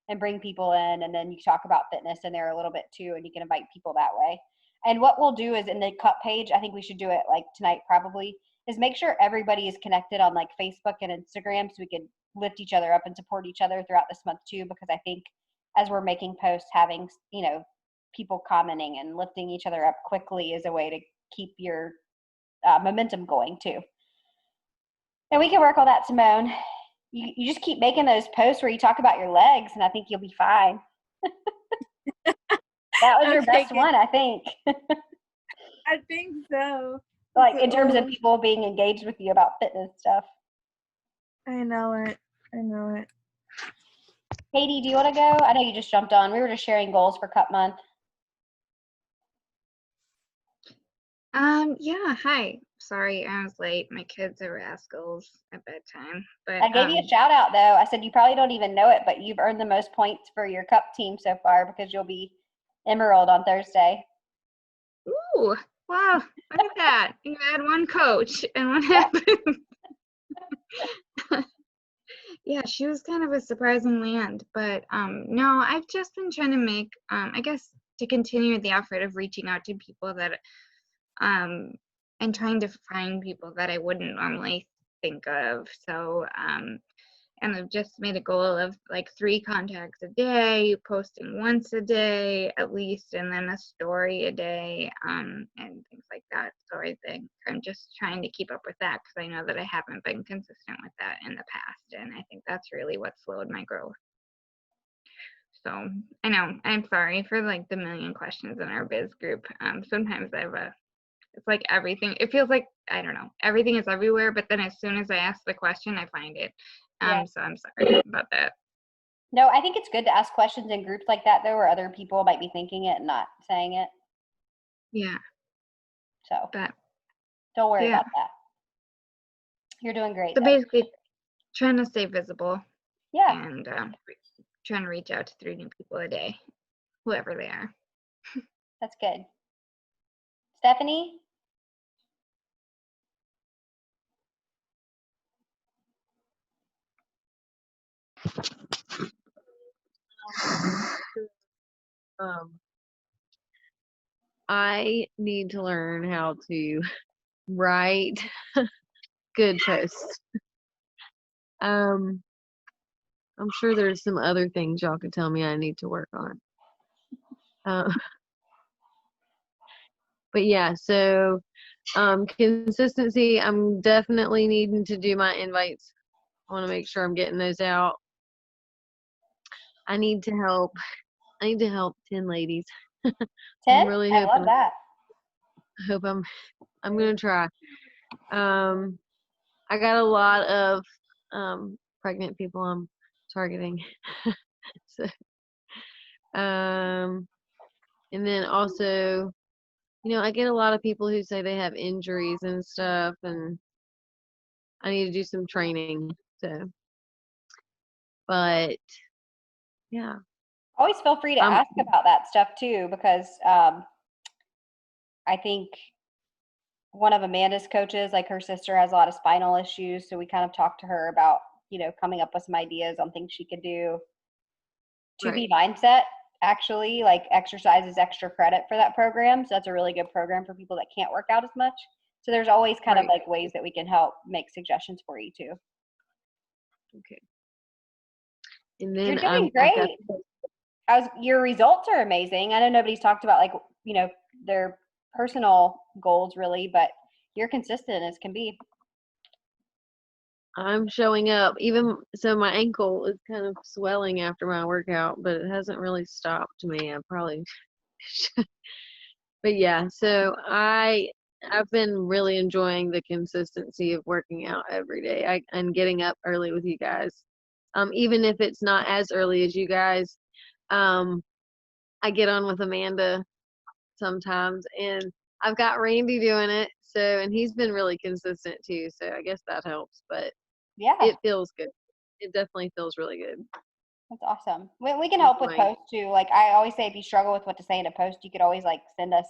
and bring people in. And then you talk about fitness in there a little bit too, and you can invite people that way. And what we'll do is in the cut page, I think we should do it like tonight probably, is make sure everybody is connected on like Facebook and Instagram so we can lift each other up and support each other throughout this month too, because I think as we're making posts, having, people commenting and lifting each other up quickly is a way to keep your momentum going too. And we can work on that, Simone. You just keep making those posts where you talk about your legs, and I think you'll be fine. That was your best one, I think. I think so. Like in terms of people being engaged with you about fitness stuff. I know it. Katie, do you want to go? I know you just jumped on. We were just sharing goals for Cup Month. Yeah, hi. Sorry, I was late. My kids are rascals at bedtime. But I gave you a shout out though. I said you probably don't even know it, but you've earned the most points for your Cup team so far because you'll be Emerald on Thursday. Ooh, wow. Look at that. You had one coach, and what happened? Yeah, she was kind of a surprising land, but no, I've just been trying to make, I guess, to continue the effort of reaching out to people that, and trying to find people that I wouldn't normally think of. So And I've just made a goal of like 3 contacts a day, posting once a day at least, and then a story a day, and things like that. So I think I'm just trying to keep up with that because I know that I haven't been consistent with that in the past. And I think that's really what slowed my growth. So I know, I'm sorry for like the million questions in our biz group. Sometimes it's like everything, it feels like, I don't know, everything is everywhere, but then as soon as I ask the question, I find it. So I'm sorry about that. No, I think it's good to ask questions in groups like that, though, where other people might be thinking it and not saying it. Yeah. So But don't worry about that. You're doing great. So basically, trying to stay visible. Yeah. And trying to reach out to 3 new people a day, whoever they are. That's good. Stephanie? I need to learn how to write good posts. I'm sure there's some other things y'all could tell me I need to work on. But yeah, so consistency, I'm definitely needing to do my invites. I want to make sure I'm getting those out. I need to help 10 ladies. 10? I'm really hoping, I love that. I hope I'm gonna try. I got a lot of pregnant people I'm targeting. So, and then also, I get a lot of people who say they have injuries and stuff, and I need to do some training. So, but yeah. Always feel free to ask about that stuff too, because I think one of Amanda's coaches, like her sister has a lot of spinal issues. So we kind of talked to her about, coming up with some ideas on things she could do. To be mindset, actually, like exercise is extra credit for that program. So that's a really good program for people that can't work out as much. So there's always kind of like ways that we can help make suggestions for you too. Okay. And then you're doing great. Your results are amazing. I know nobody's talked about like, their personal goals really, but you're consistent as can be. I'm showing up. Even so, my ankle is kind of swelling after my workout, but it hasn't really stopped me. I probably should. But yeah, so I've been really enjoying the consistency of working out every day and getting up early with you guys. Even if it's not as early as you guys, I get on with Amanda sometimes, and I've got Randy doing it. So, and he's been really consistent too. So I guess that helps, but yeah, it feels good. It definitely feels really good. That's awesome. We can help with posts too. Like I always say, if you struggle with what to say in a post, you could always like send us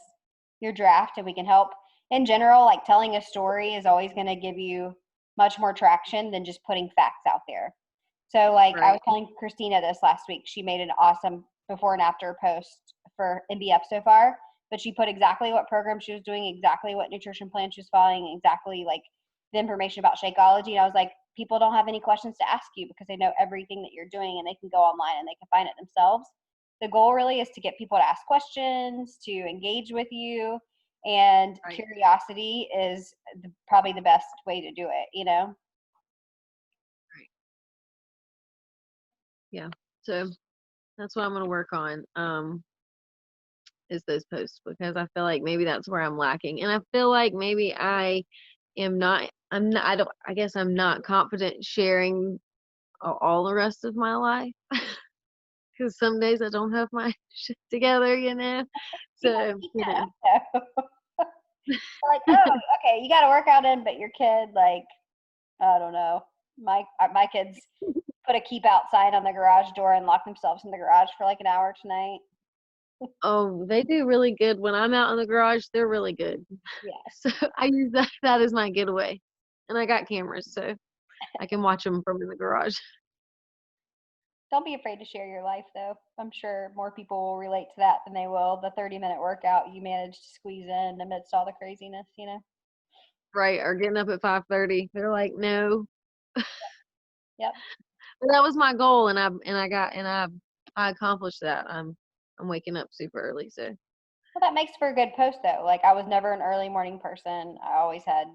your draft and we can help. In general, like telling a story is always going to give you much more traction than just putting facts out there. So like I was telling Christina this last week, she made an awesome before and after post for MBF so far, but she put exactly what program she was doing, exactly what nutrition plan she was following, exactly like the information about Shakeology. And I was like, people don't have any questions to ask you because they know everything that you're doing and they can go online and they can find it themselves. The goal really is to get people to ask questions, to engage with you, and curiosity is probably the best way to do it, Right. Yeah. So that's what I'm going to work on, is those posts, because I feel like maybe that's where I'm lacking. And I feel like maybe I guess I'm not confident sharing all the rest of my life. Because some days I don't have my shit together, So, like, oh, okay, you got to work out in, but your kid, like, I don't know. My kids put a keep out sign on the garage door and lock themselves in the garage for like an hour tonight. Oh, they do really good. When I'm out in the garage, they're really good. Yeah. So I use that as my getaway. And I got cameras, so I can watch them from in the garage. Don't be afraid to share your life, though. I'm sure more people will relate to that than they will the 30-minute workout you managed to squeeze in amidst all the craziness, Right, or getting up at 5:30. They're like, no. Yep. But that was my goal, and I accomplished that. I'm waking up super early, so. Well, that makes for a good post though. Like I was never an early morning person. I always had,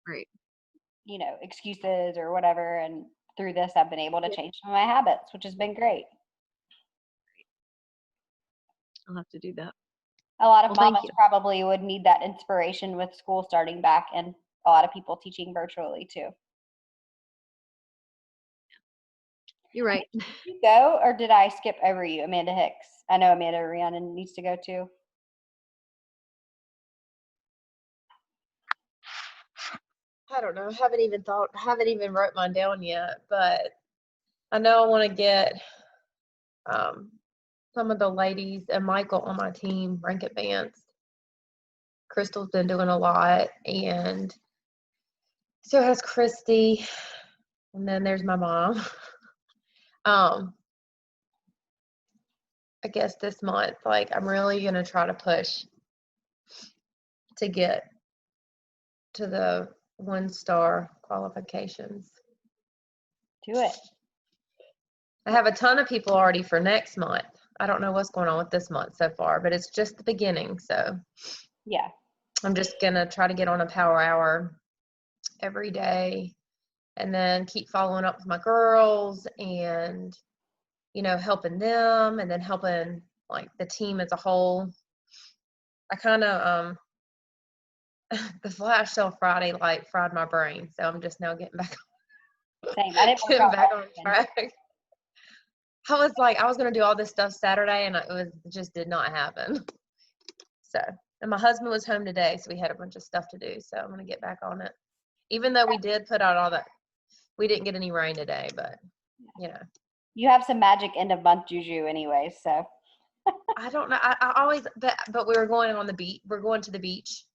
Right. excuses or whatever. And through this, I've been able to change some of my habits, which has been great. I'll have to do that. A lot of Well, thank mamas you. probably would need that inspiration with school starting back and a lot of people teaching virtually too. You're right. Did you go or did I skip over you, Amanda Hicks? I know Amanda Rhiannon needs to go too. I don't know. Haven't even wrote mine down yet, but I know I want to get some of the ladies and Michael on my team rank advanced. Crystal's been doing a lot, and so has Christy, and then there's my mom. I guess this month, like, I'm really gonna try to push to get to the 1-star qualifications. Do it. I have a ton of people already for next month. I don't know what's going on with this month so far, but it's just the beginning. So yeah, I'm just gonna try to get on a power hour every day and then keep following up with my girls and, helping them and then helping like the team as a whole. I kind of, the flash sale Friday like fried my brain. So I'm just now getting back same. I didn't work getting out back all on weekend. track. I was like, I was going to do all this stuff Saturday and it just did not happen. So, and my husband was home today, so we had a bunch of stuff to do. So I'm going to get back on it. Even though we did put out all that, we didn't get any rain today, but You have some magic end of month juju anyway, so. I don't know. I always, but we were going on the beach. We're going to the beach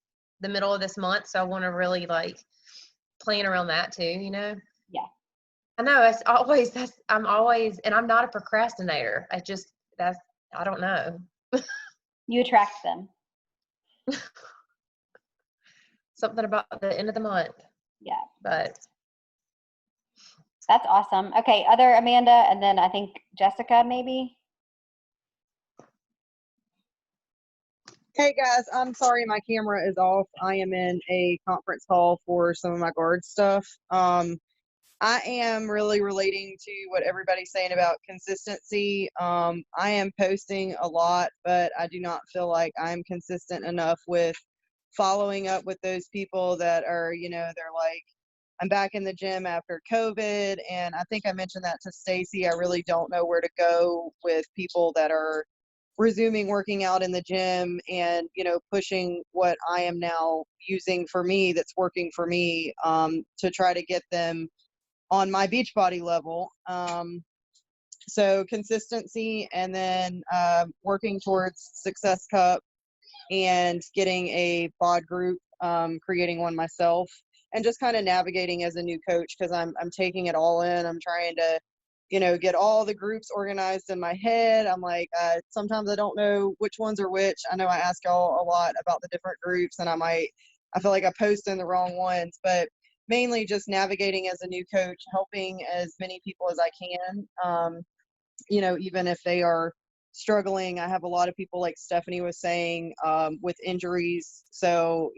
the middle of this month. So I want to really like plan around that too, Yeah. I know I'm always, and I'm not a procrastinator. I don't know. You attract them. Something about the end of the month. Yeah. But that's awesome. Okay. Other Amanda, and then I think Jessica maybe. Hey guys, I'm sorry my camera is off. I am in a conference call for some of my guard stuff. I am really relating to what everybody's saying about consistency. I am posting a lot, but I do not feel like I'm consistent enough with following up with those people that are, they're like, I'm back in the gym after COVID. And I think I mentioned that to Stacy. I really don't know where to go with people that are resuming working out in the gym and, pushing what I am now using for me that's working for me to try to get them on my Beachbody level. So consistency and then working towards Success Cup and getting a bod group, creating one myself, and just kind of navigating as a new coach because I'm taking it all in. I'm trying to, get all the groups organized in my head. I'm like, sometimes I don't know which ones are which. I know I ask y'all a lot about the different groups and I feel like I post in the wrong ones, but mainly just navigating as a new coach, helping as many people as I can, even if they are struggling. I have a lot of people, like Stephanie was saying, with injuries. So,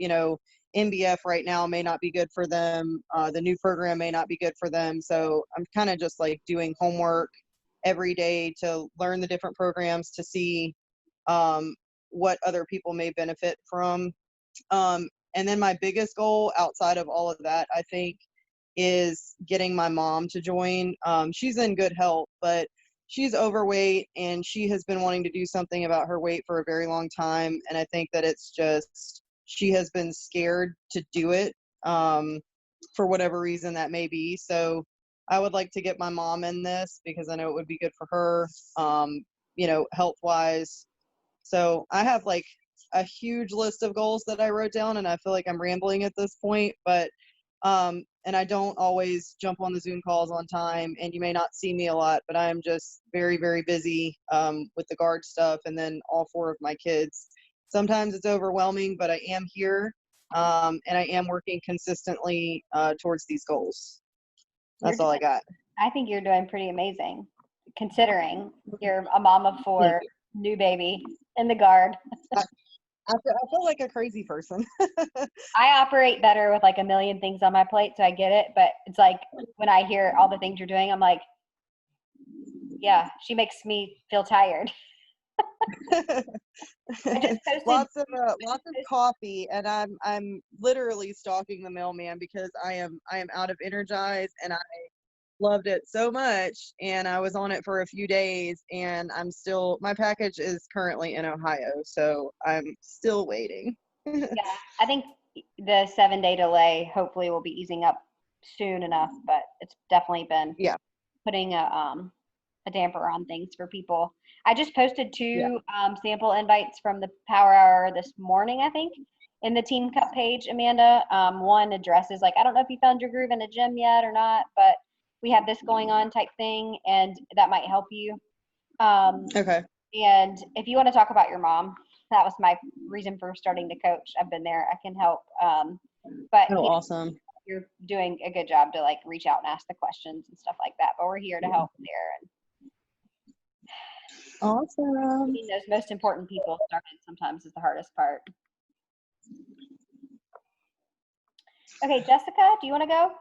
MBF right now may not be good for them. The new program may not be good for them. So I'm kind of just like doing homework every day to learn the different programs to see what other people may benefit from. And then my biggest goal outside of all of that, I think, is getting my mom to join. She's in good health, but she's overweight and she has been wanting to do something about her weight for a very long time. And I think that it's just, she has been scared to do it for whatever reason that may be. So I would like to get my mom in this because I know it would be good for her, health wise. So I have like a huge list of goals that I wrote down and I feel like I'm rambling at this point, but and I don't always jump on the Zoom calls on time, and you may not see me a lot, but I'm just very, very busy with the guard stuff and then all 4 of my kids. Sometimes it's overwhelming, but I am here, and I am working consistently towards these goals. That's all I got. I think you're doing pretty amazing, considering you're a mom of 4, new baby in the guard. I feel like a crazy person. I operate better with like a million things on my plate, so I get it. But it's like when I hear all the things you're doing, I'm like, yeah, she makes me feel tired. Lots of coffee, and I'm literally stalking the mailman because I am out of Energize, and I loved it so much, and I was on it for a few days, and my package is currently in Ohio, so I'm still waiting. Yeah, I think the 7-day delay hopefully will be easing up soon enough, but it's definitely been putting a damper on things for people. I just posted 2 sample invites from the Power Hour this morning, I think, in the Team Cup page, Amanda. One addresses like, I don't know if you found your groove in a gym yet or not, but we have this going on type thing, and that might help you. Okay. And if you want to talk about your mom, that was my reason for starting to coach. I've been there. I can help. But awesome. You're doing a good job to like reach out and ask the questions and stuff like that. But we're here to help there. And awesome. getting those most important people started sometimes is the hardest part. Okay, Jessica, do you want to go?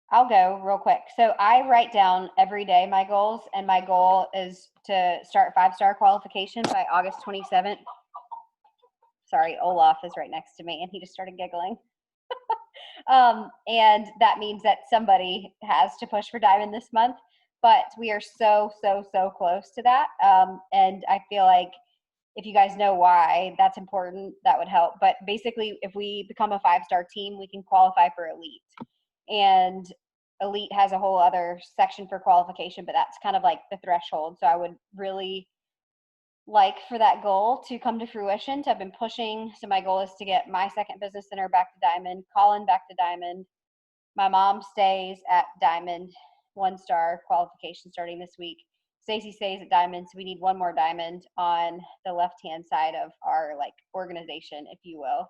I'll go real quick. So I write down every day my goals, and my goal is to start 5-star qualification by August 27th. Sorry, Olaf is right next to me, and he just started giggling. And that means that somebody has to push for diamond this month, but we are so close to that. And I feel like if you guys know why that's important, that would help. But basically, if we become a 5-star team, we can qualify for elite. And elite has a whole other section for qualification, but that's kind of like the threshold. So I would really like for that goal to come to fruition. So I've been pushing. So my goal is to get my second business center back to diamond, Colin back to diamond. My mom stays at diamond, 1-star qualification starting this week. Stacy stays at diamond, so we need 1 more diamond on the left-hand side of our like organization, if you will.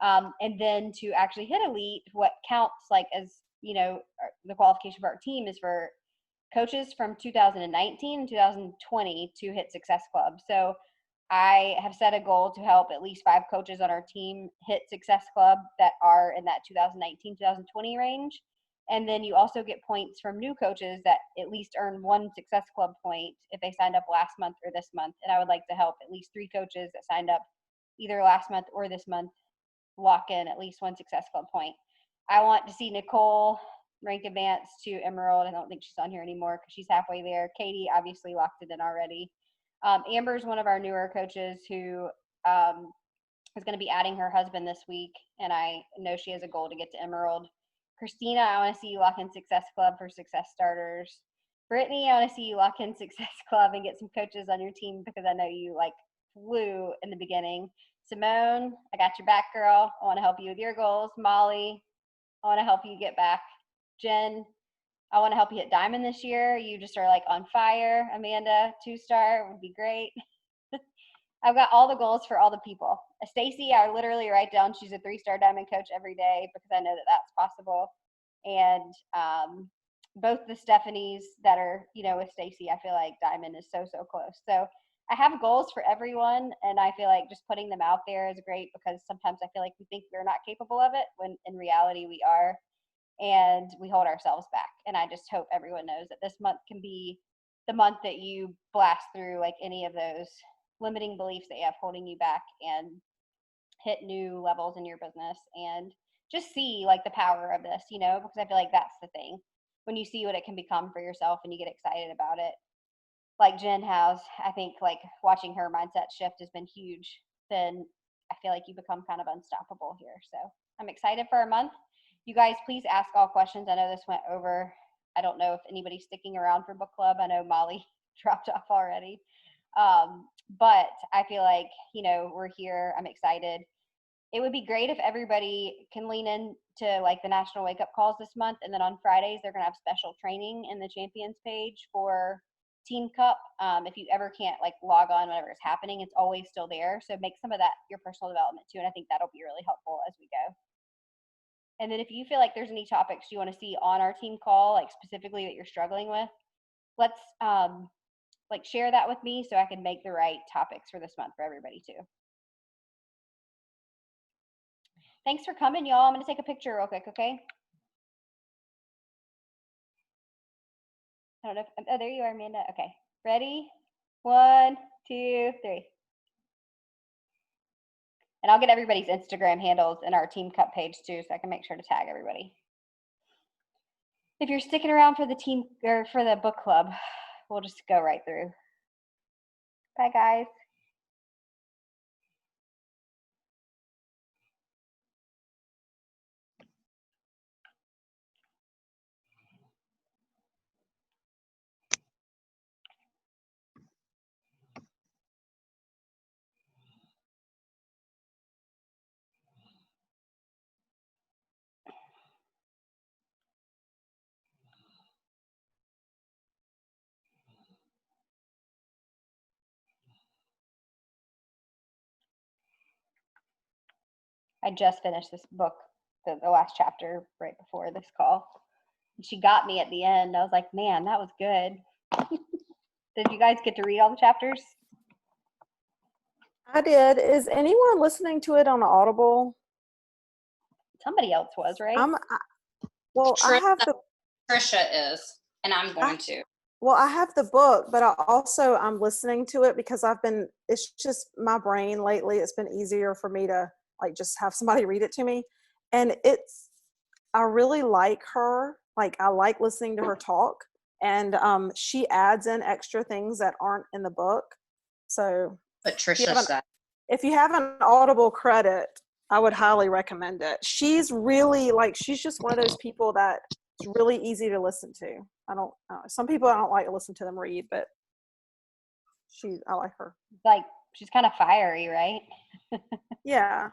And then to actually hit elite, what counts like as, you know, the qualification for our team is for coaches from 2019 and 2020 to hit Success Club. So I have set a goal to help at least 5 coaches on our team hit Success Club that are in that 2019-2020 range. And then you also get points from new coaches that at least earn 1 Success Club point if they signed up last month or this month. And I would like to help at least 3 coaches that signed up either last month or this month lock in at least 1 Success Club point. I want to see Nicole rank advance to Emerald. I don't think she's on here anymore because she's halfway there. Katie obviously locked it in already. Amber's one of our newer coaches who is going to be adding her husband this week, and I know she has a goal to get to Emerald. Christina, I want to see you lock in Success Club for Success Starters. Brittany, I want to see you lock in Success Club and get some coaches on your team because I know you like flew in the beginning. Simone, I got your back, girl. I want to help you with your goals. Molly, I want to help you get back. Jen, I want to help you hit diamond this year. You just are like on fire. Amanda, 2-star would be great. I've got all the goals for all the people. Stacy, I literally write down she's a 3-star diamond coach every day because I know that that's possible. And both the Stephanies that are, you know, with Stacy, I feel like diamond is so close. So I have goals for everyone, and I feel like just putting them out there is great because sometimes I feel like we think we're not capable of it when in reality we are, and we hold ourselves back. And I just hope everyone knows that this month can be the month that you blast through like any of those limiting beliefs that you have holding you back and hit new levels in your business and just see like the power of this, you know, because I feel like that's the thing. When you see what it can become for yourself and you get excited about it, like Jen has, I think like watching her mindset shift has been huge. Then I feel like you become kind of unstoppable here. So I'm excited for a month. You guys, please ask all questions. I know this went over. I don't know if anybody's sticking around for book club. I know Molly dropped off already. But I feel like, you know, we're here. I'm excited. It would be great if everybody can lean into like the national wake up calls this month. And then on Fridays, they're going to have special training in the champions page for Team Cup. If you ever can't like log on whenever it's happening, it's always still there. So make some of that your personal development too, and I think that'll be really helpful as we go. And then if you feel like there's any topics you want to see on our team call, like specifically that you're struggling with, let's like share that with me so I can make the right topics for this month for everybody too. Thanks for coming, y'all. I'm going to take a picture real quick, okay? I don't know if, oh, there you are, Amanda. Okay. Ready? 1, 2, 3. And I'll get everybody's Instagram handles in our Team Cup page too, so I can make sure to tag everybody. If you're sticking around for the team or for the book club, we'll just go right through. Bye, guys. I just finished this book, the last chapter right before this call. And she got me at the end. I was like, man, that was good. Did you guys get to read all the chapters? I did. Is anyone listening to it on Audible? Somebody else was, right? I have the Trisha is, and I'm going to. Well, I have the book, but I'm listening to it because it's just my brain lately. It's been easier for me to like just have somebody read it to me. And I really like her. Like I like listening to her talk, and she adds in extra things that aren't in the book. So But Trisha said, if you have an Audible credit, I would highly recommend it. She's really she's just one of those people that it's really easy to listen to. Some people I don't like to listen to them read, but I like her. Like she's kind of fiery, right? Yeah.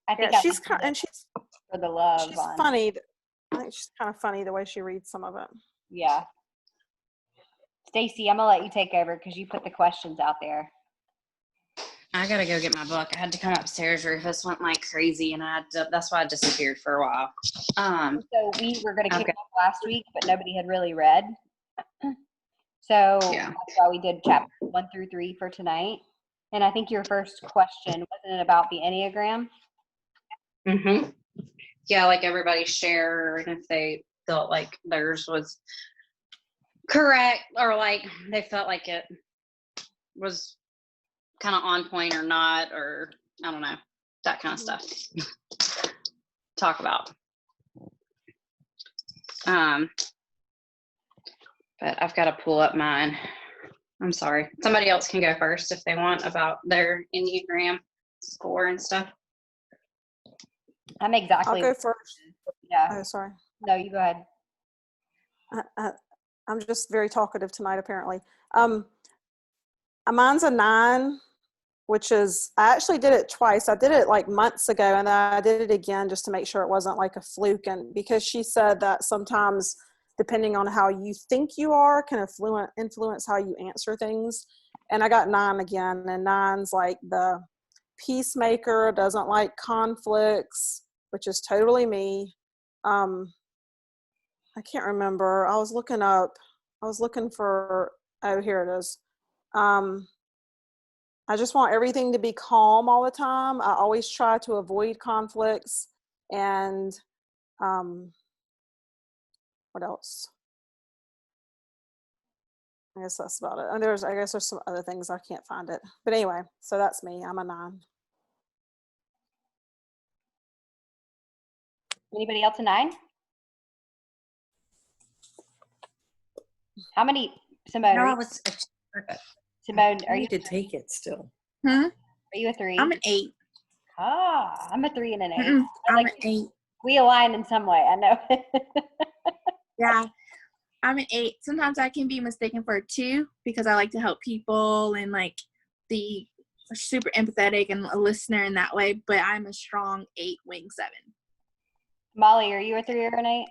I think she's for the love. She's funny. I think she's kind of funny the way she reads some of it. Yeah. Stacy, I'm gonna let you take over because you put the questions out there. I gotta go get my book. I had to come upstairs. Rufus went like crazy, and that's why I disappeared for a while. So we were gonna kick off last week, but nobody had really read. So that's why we did chapters 1 through 3 for tonight. And I think your first question, wasn't it about the Enneagram? Mm-hmm. Yeah, like everybody share, and if they felt like theirs was correct, or like they felt like it was kind of on point or not, or I don't know, that kind of stuff. Talk about. But I've got to pull up mine. I'm sorry. Somebody else can go first if they want about their Enneagram score and stuff. I'm exactly. I'll go first. Yeah. Oh, sorry. No, you go ahead. I'm just very talkative tonight, apparently. Mine's a 9, which is, I actually did it twice. I did it like months ago, and then I did it again just to make sure it wasn't like a fluke. And because she said that sometimes, depending on how you think you are, can influence how you answer things. And I got 9 again, and 9's like the peacemaker, doesn't like conflicts, which is totally me. I can't remember. I was looking for, oh, here it is. I just want everything to be calm all the time. I always try to avoid conflicts. And what else? I guess that's about it. And I guess there's some other things, I can't find it. But anyway, so that's me. I'm a 9. Anybody else a 9? How many, Simone? No, Simone, I need to take it still. Are you a 3? I'm an 8. Ah, I'm a 3 and an 8. I'm an 8. We align in some way, I know. Yeah, I'm an 8. Sometimes I can be mistaken for a 2 because I like to help people and like the super empathetic and a listener in that way, but I'm a strong 8 wing 7. Molly, are you a 3 or an 8?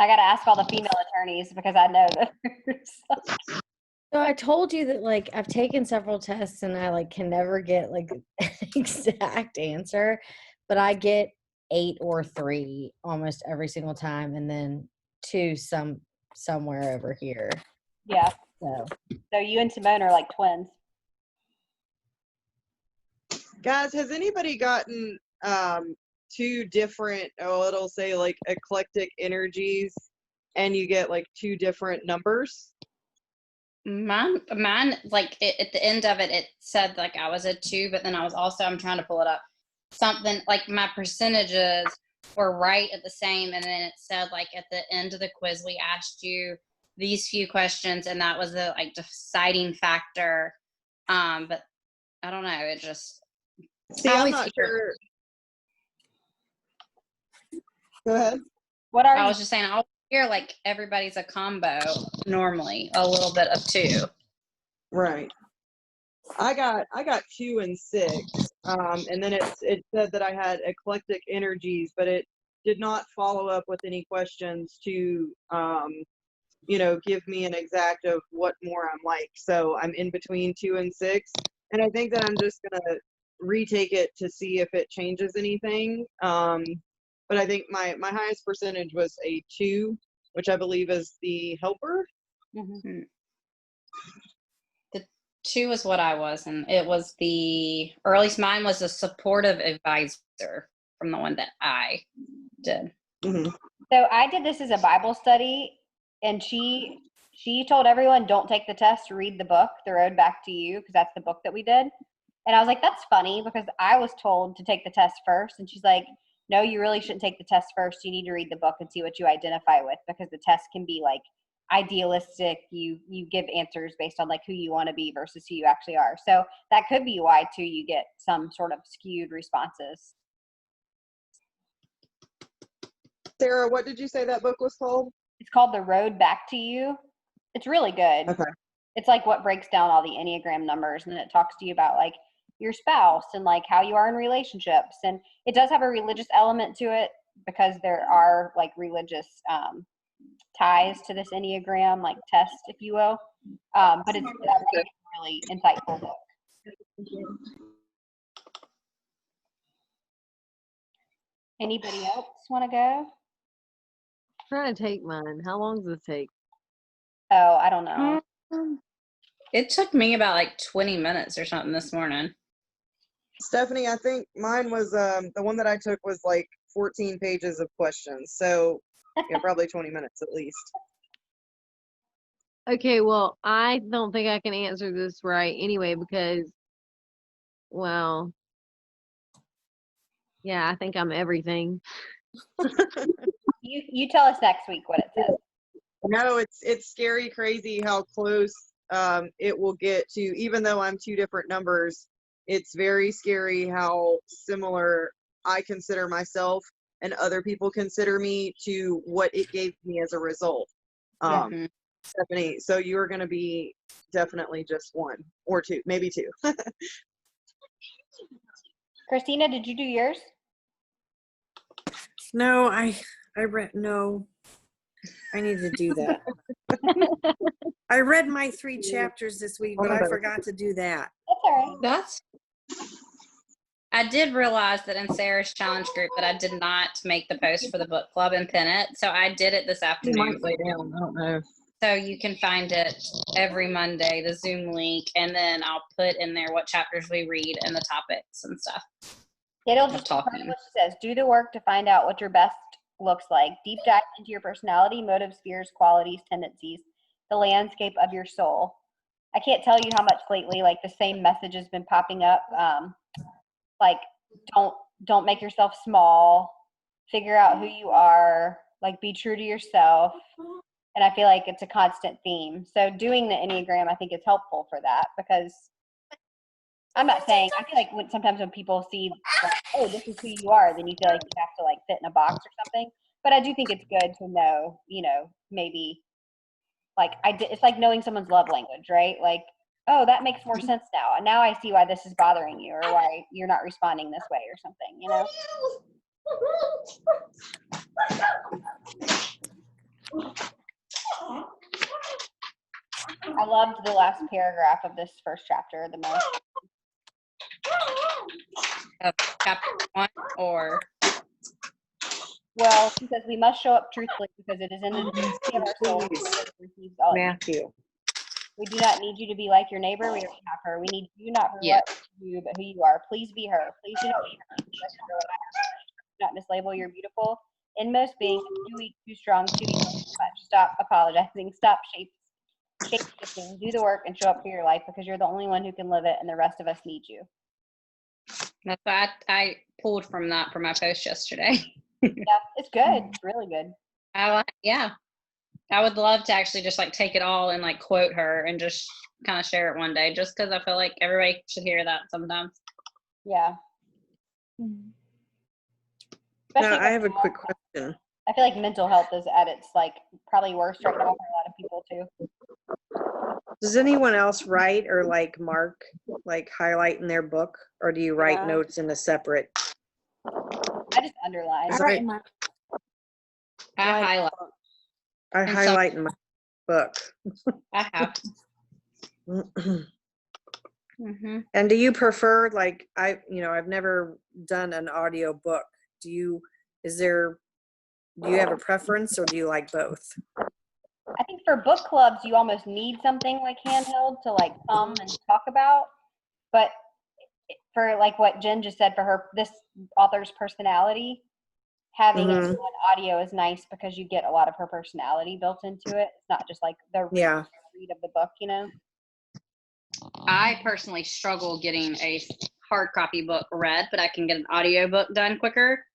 I got to ask all the female attorneys because I know that. So I told you that like I've taken several tests and I like can never get like an exact answer, but I get 8 or 3 almost every single time, and then 2 somewhere over here. Yeah. So you and Simone are like twins. Guys, has anybody gotten 2 different, it'll say like eclectic energies, and you get like 2 different numbers? Mine, like at the end of it, it said like I was a 2, but then I was also, I'm trying to pull it up, something like my percentages were right at the same, and then it said like at the end of the quiz we asked you these few questions, and that was the like deciding factor. But I don't know, it just I'm not sure. Go ahead. What are I you? was just saying, I'll hear like everybody's a combo normally, a little bit of 2. Right. I got 2 and 6, and then it said that I had eclectic energies, but it did not follow up with any questions to give me an exact of what more I'm like. So I'm in between 2 and 6, and I think that I'm just gonna retake it to see if it changes anything. But I think my highest percentage was a 2, which I believe is the helper. Mm-hmm. The 2 is what I was, and it was or at least mine was a supportive advisor from the one that I did. Mm-hmm. So I did this as a Bible study, and she told everyone, don't take the test, read the book, The Road Back to You, because that's the book that we did. And I was like, that's funny, because I was told to take the test first. And she's like, no, you really shouldn't take the test first. You need to read the book and see what you identify with, because the test can be like idealistic. You give answers based on like who you want to be versus who you actually are. So that could be why too you get some sort of skewed responses. Sarah, what did you say that book was called? It's called The Road Back to You. It's really good. Okay. It's like what breaks down all the Enneagram numbers, and then it talks to you about like your spouse and like how you are in relationships. And it does have a religious element to it because there are like religious ties to this Enneagram, like test, if you will. But it's a really insightful book. Anybody else want to go? Trying to take mine. How long does it take? Oh, I don't know. It took me about like 20 minutes or something this morning. Stephanie, I think mine was the one that I took was like 14 pages of questions. So probably 20 minutes at least. Okay, well, I don't think I can answer this right anyway because, well, yeah, I think I'm everything. You tell us next week what it says. No, it's scary, crazy how close it will get to, even though I'm 2 different numbers, it's very scary how similar I consider myself and other people consider me to what it gave me as a result. Stephanie, so you're going to be definitely just 1 or 2, maybe 2. Christina, did you do yours? No, I read, no, I need to do that. I read my 3 chapters this week, but I forgot to do that. That's all right. I did realize that in Sarah's challenge group that I did not make the post for the book club and pin it. So I did it this afternoon. You might lay down, I don't know. So you can find it every Monday, the Zoom link, and then I'll put in there what chapters we read and the topics and stuff. It'll just confirm what she says. Do the work to find out what your best looks like. Deep dive into your personality, motives, fears, qualities, tendencies, the landscape of your soul. I can't tell you how much lately, like the same message has been popping up. Like don't make yourself small. Figure out who you are. Like be true to yourself. And I feel like it's a constant theme. So doing the Enneagram, I think is helpful for that because I'm not saying, I feel like sometimes when people see, like, oh, this is who you are, then you feel like you have to like fit in a box or something. But I do think it's good to know, maybe like it's like knowing someone's love language, right? Like, oh, that makes more sense now. And now I see why this is bothering you or why you're not responding this way or something, I loved the last paragraph of this first chapter the most. Chapter 1 or? Well, she says we must show up truthfully because it is in the dignity of our soul. Matthew. We do not need you to be like your neighbor. We are not her. We need you not for Yeah. what you, but who you are. Please be her. Please do not be her. Do not mislabel your beautiful inmost being too weak, too strong, too much. Stop apologizing. Stop shape-shifting. Do the work and show up for your life because you're the only one who can live it, and the rest of us need you. That's what I pulled from that for my post yesterday. Yeah, it's good. It's really good. Yeah. I would love to actually just like take it all and like quote her and just kind of share it one day, just because I feel like everybody should hear that sometimes. Yeah. Now, I have a quick question. I feel like mental health is at its like probably worst right now for a lot of people too. Does anyone else write or like mark, like highlight in their book, or do you write notes in a separate? I just underline. I highlight. I highlight in my book. I have. Mm-hmm. And do you prefer like I've never done an audio book. Do you have a preference or do you like both? I think for book clubs you almost need something like handheld to like come and talk about. But for like what Jen just said for this author's personality, having it on audio is nice because you get a lot of her personality built into it. It's not just like the read of the book, you know? I personally struggle getting a hard copy book read, but I can get an audio book done quicker.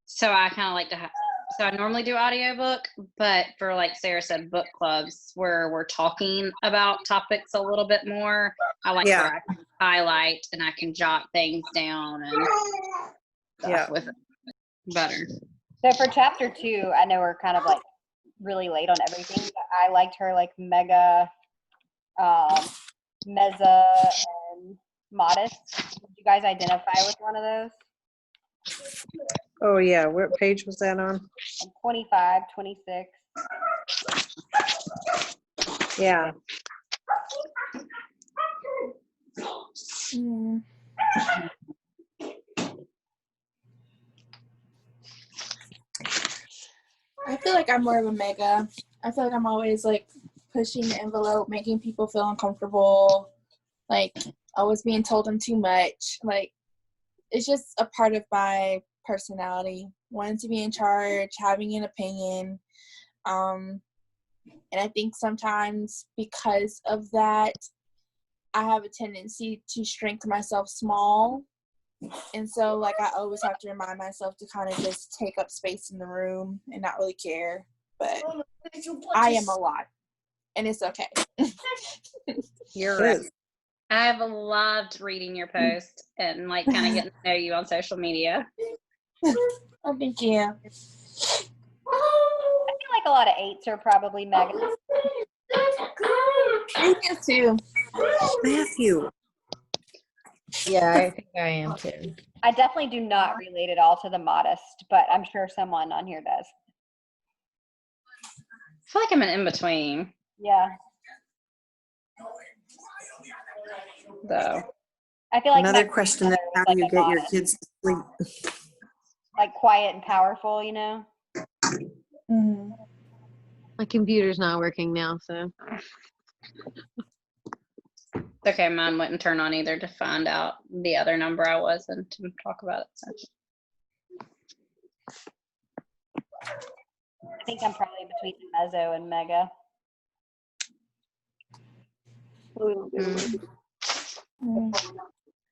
So I kind of like to so I normally do audiobook, but for like Sarah said, book clubs where we're talking about topics a little bit more, I like where I can highlight and I can jot things down and stuff with it better. So for chapter 2, I know we're kind of like really late on everything, but I liked her like mega, mezza, and modest. Did you guys identify with one of those? Oh yeah, what page was that on? 25, 26. Yeah. I feel like I'm more of a mega. I feel like I'm always like pushing the envelope, making people feel uncomfortable, like always being told I'm too much. Like it's just a part of my personality, wanting to be in charge, having an opinion. And I think sometimes because of that, I have a tendency to shrink myself small. And so like I always have to remind myself to kind of just take up space in the room and not really care. But I am a lot. And it's okay. You're right. I've loved reading your post and like kind of getting to know you on social media. Oh, thank you. I feel like a lot of 8s are probably mega. Thank you too. Matthew. Yeah, I think I am too. I definitely do not relate at all to the modest, but I'm sure someone on here does. I feel like I'm an in-between. Yeah. Though. I feel like another question is how do you get your kids to sleep? Like quiet and powerful, you know? Mm-hmm. My computer's not working now, so. Okay, mine wouldn't turn on either to find out the other number I was and to talk about it. So. I think I'm probably between mezzo and mega.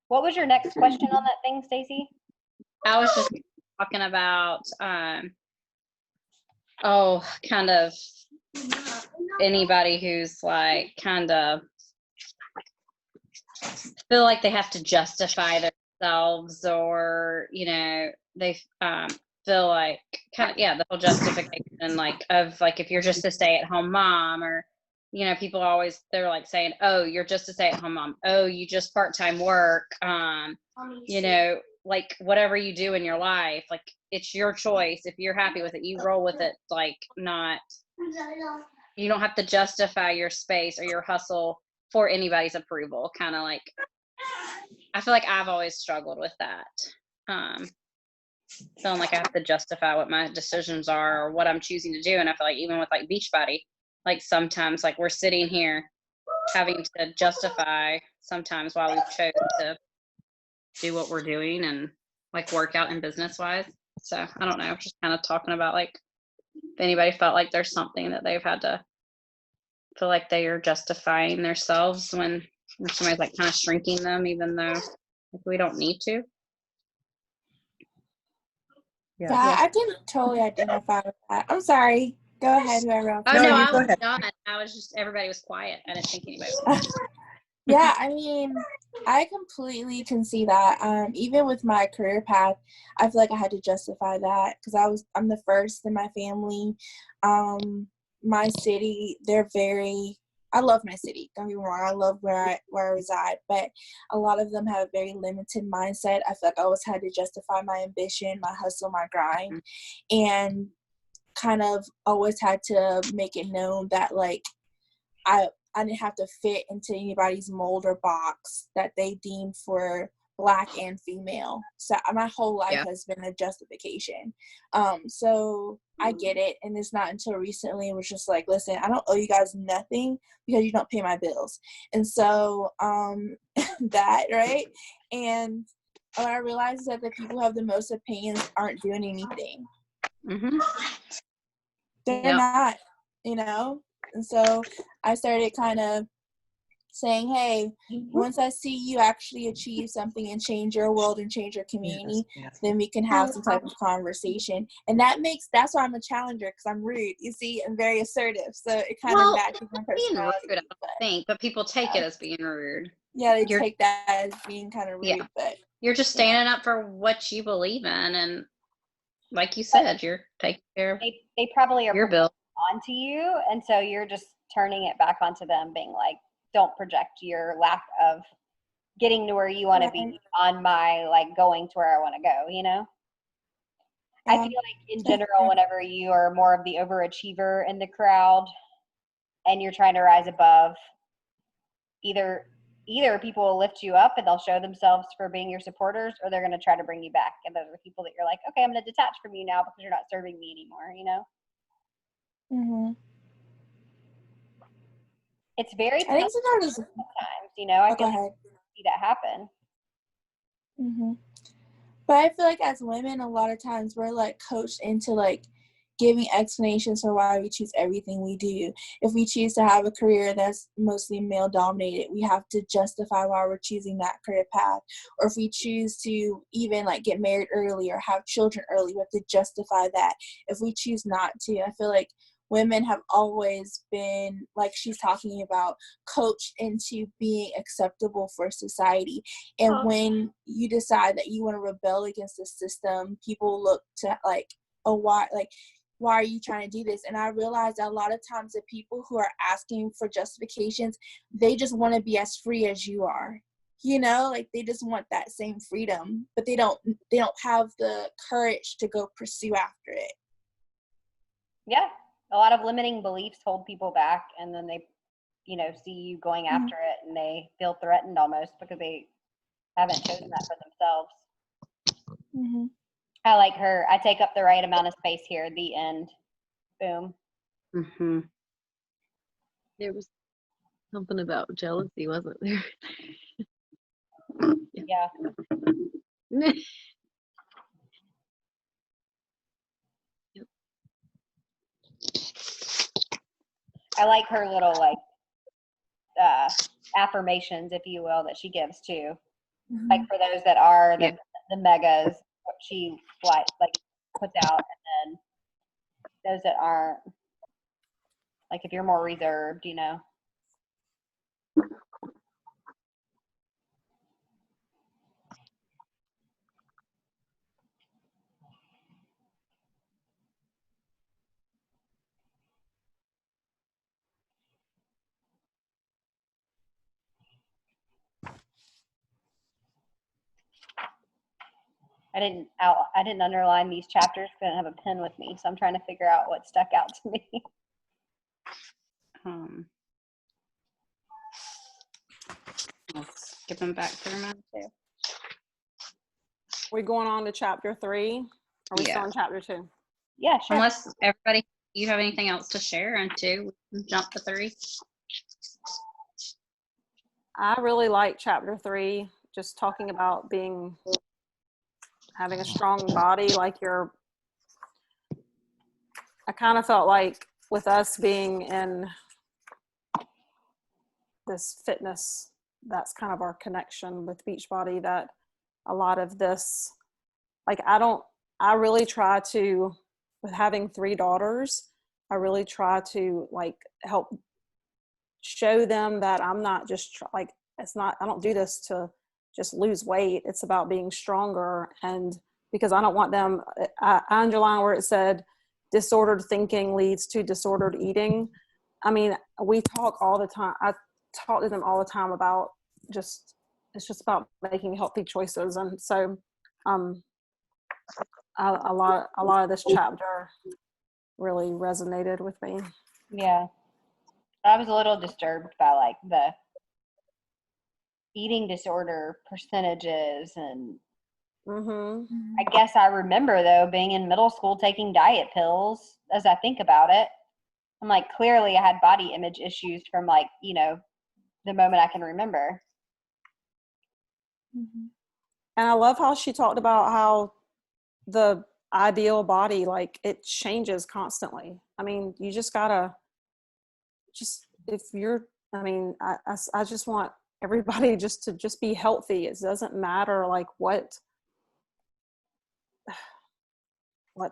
What was your next question on that thing, Stacy? I was just talking about kind of anybody who's like kind of feel like they have to justify themselves, or you know they feel like kind of the whole justification like of like if you're just a stay-at-home mom, or you know people always they're like saying, oh, you're just a stay-at-home mom, oh, you just part-time work, you know, like whatever you do in your life, like it's your choice. If you're happy with it, you roll with it, like not you don't have to justify your space or your hustle for anybody's approval. Kind of like, I feel like I've always struggled with that. Feeling like I have to justify what my decisions are or what I'm choosing to do. And I feel like even with like Beachbody, like sometimes like we're sitting here having to justify sometimes why we've chose to do what we're doing and like work out and business wise. So I don't know, just kind of talking about like if anybody felt like there's something that they've had to feel like they are justifying themselves when somebody's like kind of shrinking them, even though like, we don't need to. Yeah, I can totally identify with that. I'm sorry. Go ahead, whoever else. Oh, no, I was done. I was just, everybody was quiet. I didn't think anybody was. Yeah, I mean, I completely can see that. Even with my career path, I feel like I had to justify that because I'm the first in my family. My city, I love my city. Don't get me wrong, I love where I reside, but a lot of them have a very limited mindset. I feel like I always had to justify my ambition, my hustle, my grind, and kind of always had to make it known that like I didn't have to fit into anybody's mold or box that they deemed for Black and female. So my whole life has been a justification. So I get it. And it's not until recently it was just like, listen, I don't owe you guys nothing because you don't pay my bills. And so that, right? And what I realized is that the people who have the most opinions aren't doing anything. Mm-hmm. They're not, you know? And so I started kind of saying, hey, once I see you actually achieve something and change your world and change your community, then we can have some type of conversation. And that's why I'm a challenger, because I'm rude. You see, I'm very assertive. So it kind of matches my personality. Being rude, I don't think, but people take it as being rude. Yeah, they take that as being kind of rude. Yeah. But you're just standing up for what you believe in. And like you said, you're taking care of they probably are your bill onto you. And so you're just turning it back onto them, being like, don't project your lack of getting to where you want to be on my like going to where I want to go, you know? I feel like in general, whenever you are more of the overachiever in the crowd and you're trying to rise above, either people will lift you up and they'll show themselves for being your supporters, or they're going to try to bring you back. And those are people that you're like, okay, I'm going to detach from you now because you're not serving me anymore, you know? Mm-hmm. It's very I think sometimes, you know, I go can ahead. see that happen. Mm-hmm. But I feel like as women, a lot of times we're like coached into like giving explanations for why we choose everything we do. If we choose to have a career that's mostly male dominated, we have to justify why we're choosing that career path. Or if we choose to even like get married early or have children early, we have to justify that. If we choose not to, I feel like women have always been, like she's talking about, coached into being acceptable for society. And when you decide that you want to rebel against the system, people look to like, oh, why are you trying to do this? And I realized that a lot of times the people who are asking for justifications, they just want to be as free as you are. You know, like they just want that same freedom, but they don't have the courage to go pursue after it. Yeah. A lot of limiting beliefs hold people back, and then they, you know, see you going after it and they feel threatened almost because they haven't chosen that for themselves. Mm-hmm. I like her. I take up the right amount of space here. The end. Boom. Mm-hmm. There was something about jealousy, wasn't there? Yeah. I like her little like affirmations, if you will, that she gives too. Mm-hmm. Like for those that are the megas, what she like puts out, and then those that aren't, like if you're more reserved, you know. I didn't underline these chapters because I didn't have a pen with me, so I'm trying to figure out what stuck out to me. Let's skip them back through mine too. We're going on to chapter 3. Are we still Yeah. in chapter 2? Yeah, sure. Unless everybody, you have anything else to share on 2, we can jump to 3. I really like chapter 3, just talking about having a strong body. Like I kind of felt like with us being in this fitness, that's kind of our connection with Beachbody, that a lot of this, like I really try to, with having 3 daughters, I really try to like help show them that I'm not just I don't do this to just lose weight. It's about being stronger. And because I don't want them, I underline where it said disordered thinking leads to disordered eating. I mean, we talk all the time. I talk to them all the time about it's just about making healthy choices. And so a lot of this chapter really resonated with me. Yeah. I was a little disturbed by like the eating disorder percentages, and I guess I remember though being in middle school taking diet pills. As I think about it, I'm like, clearly I had body image issues from like, the moment I can remember. And I love how she talked about how the ideal body, like it changes constantly. I mean, you just gotta I just want everybody just to be healthy. It doesn't matter like what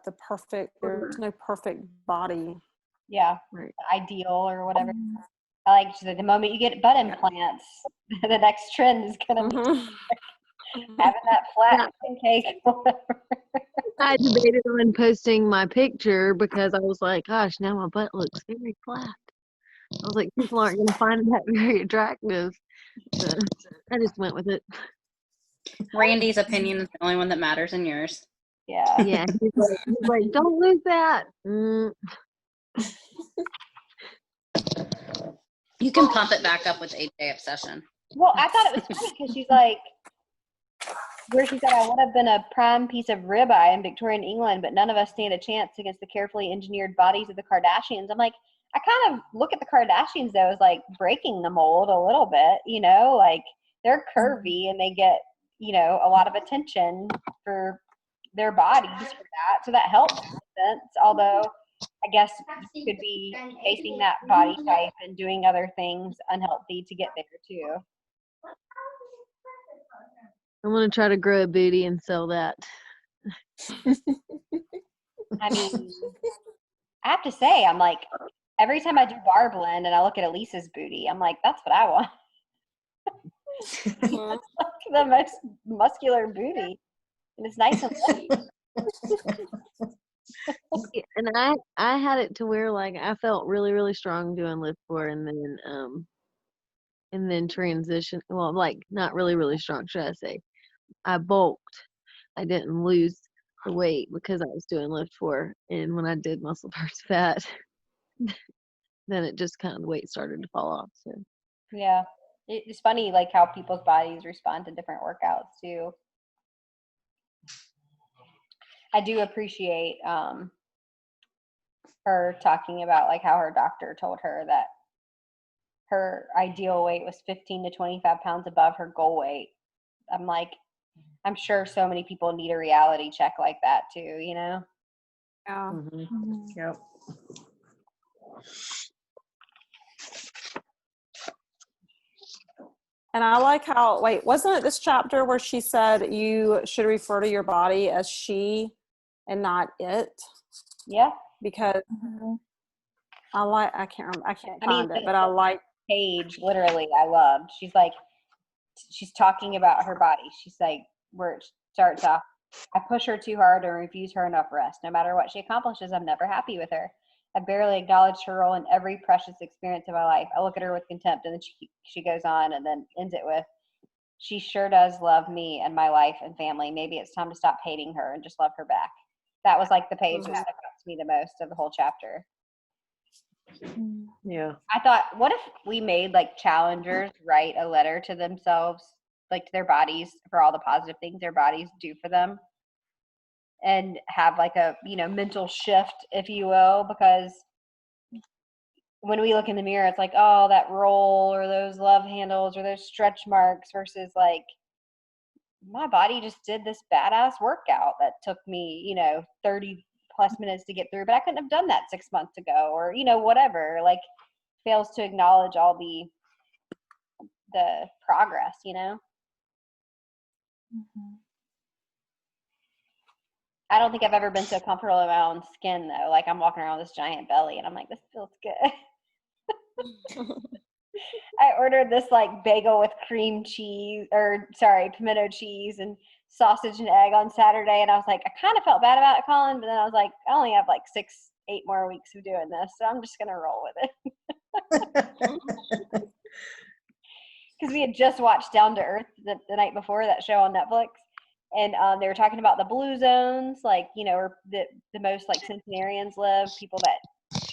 the perfect, there's no perfect body. Yeah. Right. Ideal or whatever. I like the moment you get butt implants, the next trend is gonna be having that flat pancake. I debated on posting my picture because I was like, gosh, now my butt looks very flat. I was like, people aren't going to find that very attractive. So I just went with it. Randy's opinion is the only one that matters in yours. Yeah. Yeah. He's like don't lose that. You can pump it back up with AJ Obsession. Well, I thought it was funny because she's like, where she said, I would have been a prime piece of ribeye in Victorian England, but none of us stand a chance against the carefully engineered bodies of the Kardashians. I'm like, I kind of look at the Kardashians, though, as like breaking the mold a little bit, like they're curvy and they get, a lot of attention for their bodies for that. So that helps in a sense, although I guess you could be chasing that body type and doing other things unhealthy to get there too. I'm going to try to grow a booty and sell that. I mean, I have to say, I'm like, every time I do bar blend and I look at Elisa's booty, I'm like, that's what I want. It's like the most muscular booty. And it's nice and light. And I had it to where like I felt really, really strong doing lift core and then transition. Well, like not really, really strong, should I say. I bulked. I didn't lose the weight because I was doing lift for, and when I did muscle versus fat, then it just kind of the weight started to fall off. So yeah, it's funny like how people's bodies respond to different workouts too. I do appreciate her talking about like how her doctor told her that her ideal weight was 15 to 25 pounds above her goal weight. I'm like, I'm sure so many people need a reality check like that too, Yeah. Yep. And I like how, wasn't it this chapter where she said you should refer to your body as she and not it? Yeah. Because I can't find it, but I like page literally I loved. She's talking about her body. She's like, where it starts off, I push her too hard and refuse her enough rest. No matter what she accomplishes, I'm never happy with her. I barely acknowledged her role in every precious experience of my life. I look at her with contempt, and then she goes on and then ends it with, she sure does love me and my life and family. Maybe it's time to stop hating her and just love her back. That was like the page that stuck out to me the most of the whole chapter. Yeah. I thought, what if we made like challengers write a letter to themselves, like to their bodies, for all the positive things their bodies do for them, and have like a, mental shift, if you will, because when we look in the mirror, it's like, oh, that roll or those love handles or those stretch marks, versus like, my body just did this badass workout that took me, 30 plus minutes to get through, but I couldn't have done that 6 months ago, or, whatever. Like, fails to acknowledge all the progress, I don't think I've ever been so comfortable in my own skin, though. Like, I'm walking around with this giant belly and I'm like, this feels good. I ordered this like bagel with pimento cheese and sausage and egg on Saturday, and I was like, I kind of felt bad about it, Colin, but then I was like, I only have like 8 more weeks of doing this, so I'm just gonna roll with it. Because we had just watched Down to Earth the night before, that show on Netflix, and they were talking about the blue zones, like, where the most like centenarians live, people that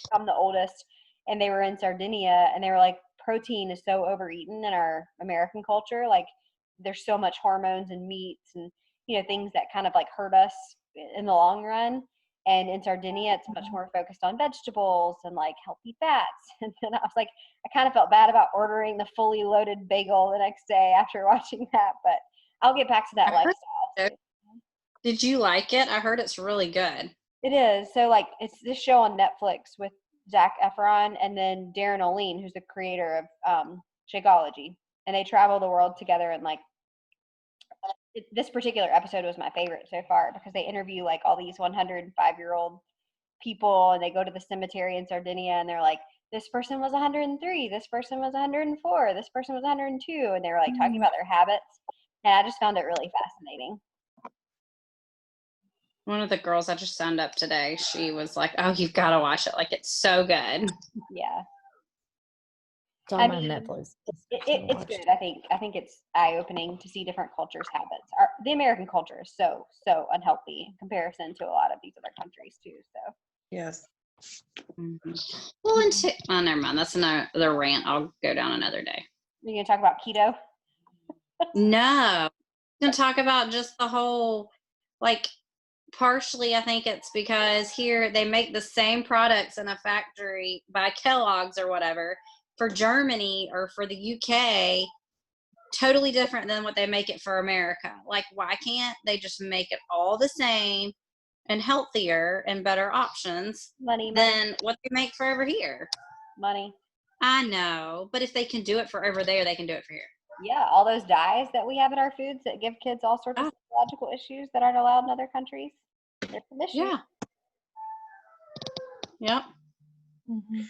become the oldest, and they were in Sardinia, and they were like, protein is so overeaten in our American culture. Like, there's so much hormones and meats and, things that kind of like hurt us in the long run. And in Sardinia, it's much more focused on vegetables and like healthy fats. And then I was like, I kind of felt bad about ordering the fully loaded bagel the next day after watching that, but I'll get back to that lifestyle. Did you like it? I heard it's really good. It is. So like, it's this show on Netflix with Zac Efron and then Darren O'Lean, who's the creator of Shakeology, and they travel the world together. And like, this particular episode was my favorite so far because they interview like all these 105-year-old people, and they go to the cemetery in Sardinia, and they're like, this person was 103, this person was 104, this person was 102, and they were like talking about their habits, and I just found it really fascinating. One of the girls that just signed up today, she was like, oh, you've got to watch it. Like, it's so good. Yeah. It's on my Netflix. It's good. I think it's eye-opening to see different cultures' habits. The American culture is so unhealthy in comparison to a lot of these other countries too. So Yes. Mm-hmm. Well, never mind. That's another rant. I'll go down another day. You're gonna talk about keto? No, I'm gonna talk about just the whole, like, partially I think it's because here they make the same products in a factory by Kellogg's or whatever for Germany or for the UK, totally different than what they make it for America. Like, why can't they just make it all the same and healthier and better options than what they make for over here? Money. I know, but if they can do it for over there, they can do it for here. Yeah, all those dyes that we have in our foods that give kids all sorts of psychological issues that aren't allowed in other countries. They're permission. Yeah. Yep. Mm-hmm.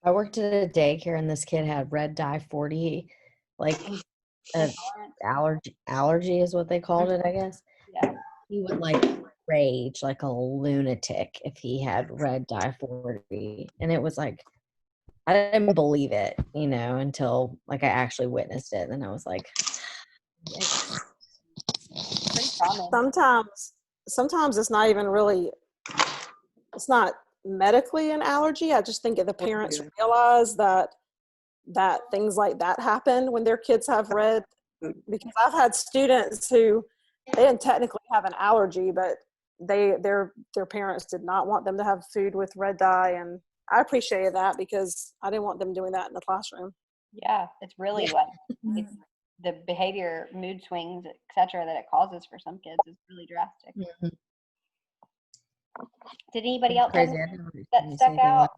I worked at a daycare, and this kid had red dye 40, like allergy is what they called it, I guess. Yeah. He would like rage like a lunatic if he had red dye 40, and it was like, I didn't believe it, until like I actually witnessed it, and then I was like, sometimes it's not even really, it's not medically an allergy. I just think that the parents realize that things like that happen when their kids have red, because I've had students who they didn't technically have an allergy, but their parents did not want them to have food with red dye, and I appreciated that because I didn't want them doing that in the classroom. Yeah, it's really what it's the behavior, mood swings, etc., that it causes for some kids is really drastic. Mm-hmm. Did anybody else have that stuck out?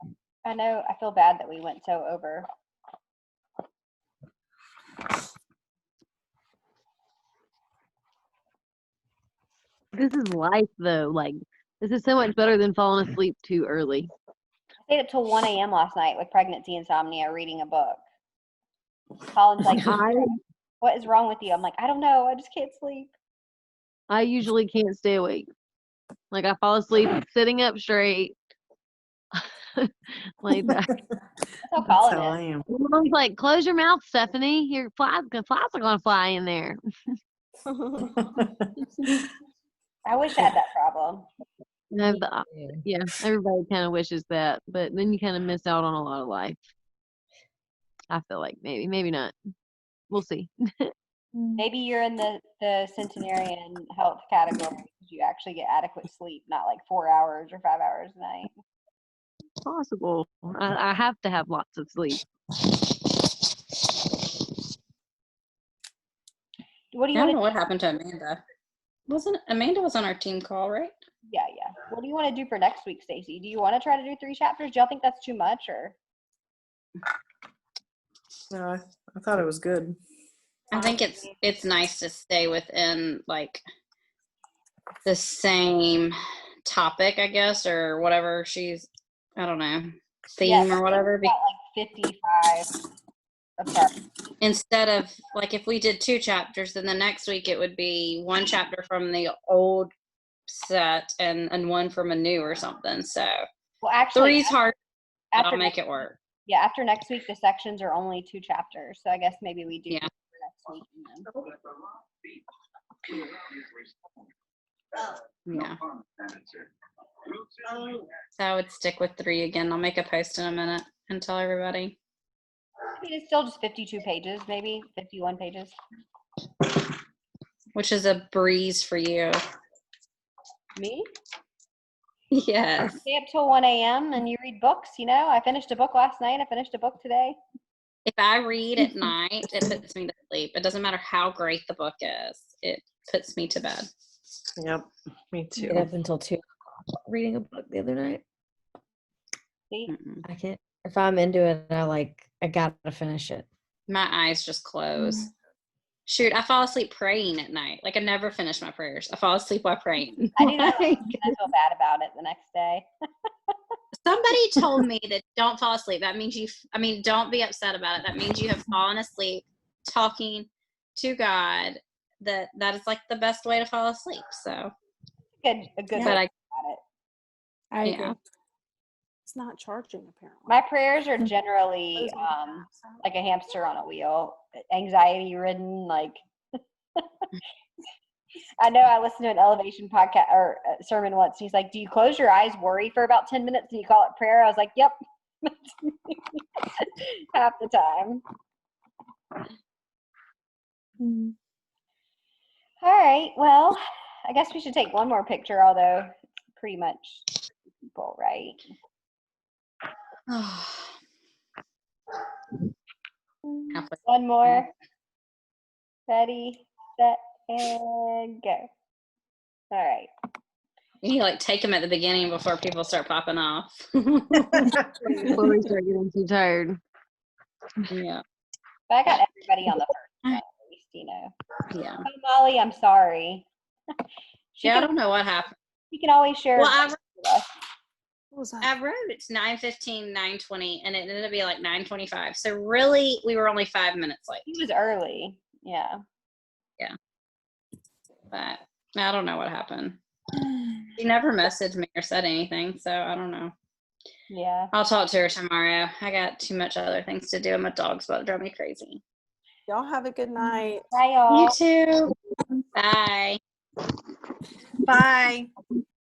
I know, I feel bad that we went so over. This is life, though. Like, this is so much better than falling asleep too early. I stayed up till 1 a.m. last night with pregnancy insomnia reading a book. Colin's like, what is wrong with you? I'm like, I don't know. I just can't sleep. I usually can't stay awake. Like, I fall asleep sitting up straight. Like that. That's how Colin is. Mom's like, close your mouth, Stephanie. Your flies are going to fly in there. I wish I had that problem. have the, yeah, everybody kind of wishes that, but then you kind of miss out on a lot of life. I feel like maybe not. We'll see. Maybe you're in the centenarian health category because you actually get adequate sleep, not like 4 hours or 5 hours a night. Possible. I have to have lots of sleep. What do you I want don't know to what happened to Amanda. Amanda was on our team call, right? Yeah. What do you want to do for next week, Stacey? Do you want to try to do 3 chapters? Do y'all think that's too much or? No, I thought it was good. I think it's nice to stay within like the same topic, I guess, or whatever I don't know, theme or whatever. Got like 55 apart. Instead of like if we did 2 chapters, then the next week it would be 1 chapter from the old set and 1 from a new or something. So well, actually, 3's hard. I'll next, make it work. Yeah, after next week, the sections are only 2 chapters. So I guess maybe we do next week. Yeah. So I would stick with 3 again. I'll make a post in a minute and tell everybody. I mean, it's still just 52 pages, maybe 51 pages. Which is a breeze for you. Me? Yes. Stay up till 1 a.m. and you read books, you know? I finished a book last night. I finished a book today. If I read at night, it puts me to sleep. It doesn't matter how great the book is. It puts me to bed. Yep, me too. Get up until 2 reading a book the other night. See? I can't. If I'm into it, I gotta finish it. My eyes just close. Shoot, I fall asleep praying at night. Like I never finish my prayers. I fall asleep while praying. I do that. I feel bad about it the next day. Somebody told me that don't fall asleep. That means don't be upset about it. That means you have fallen asleep talking to God. That is like the best way to fall asleep. So a good way but to it. I agree. Yeah. It's not charging apparently. My prayers are generally like a hamster on a wheel, anxiety ridden. Like I know I listened to an elevation podcast or sermon once. He's like, "Do you close your eyes, worry for about 10 minutes, and you call it prayer?" I was like, "Yep." Half the time. All right. Well, I guess we should take one more picture, although it's pretty much people, right? One more. Ready, set, and go. All right. You like take them at the beginning before people start popping off. Before we start getting too tired. Yeah. But I got everybody on the first one, at least, you know. Yeah. Oh, Molly, I'm sorry. I don't know what happened. You can always share. Well, with us. I wrote it's 9:15, 9:20, and it ended up being like 9:25. So really, we were only 5 minutes late. He was early. Yeah. Yeah. But I don't know what happened. She never messaged me or said anything, so I don't know. Yeah. I'll talk to her tomorrow. I got too much other things to do, and my dog's about to drive me crazy. Y'all have a good night. Bye, y'all. You too. Bye. Bye.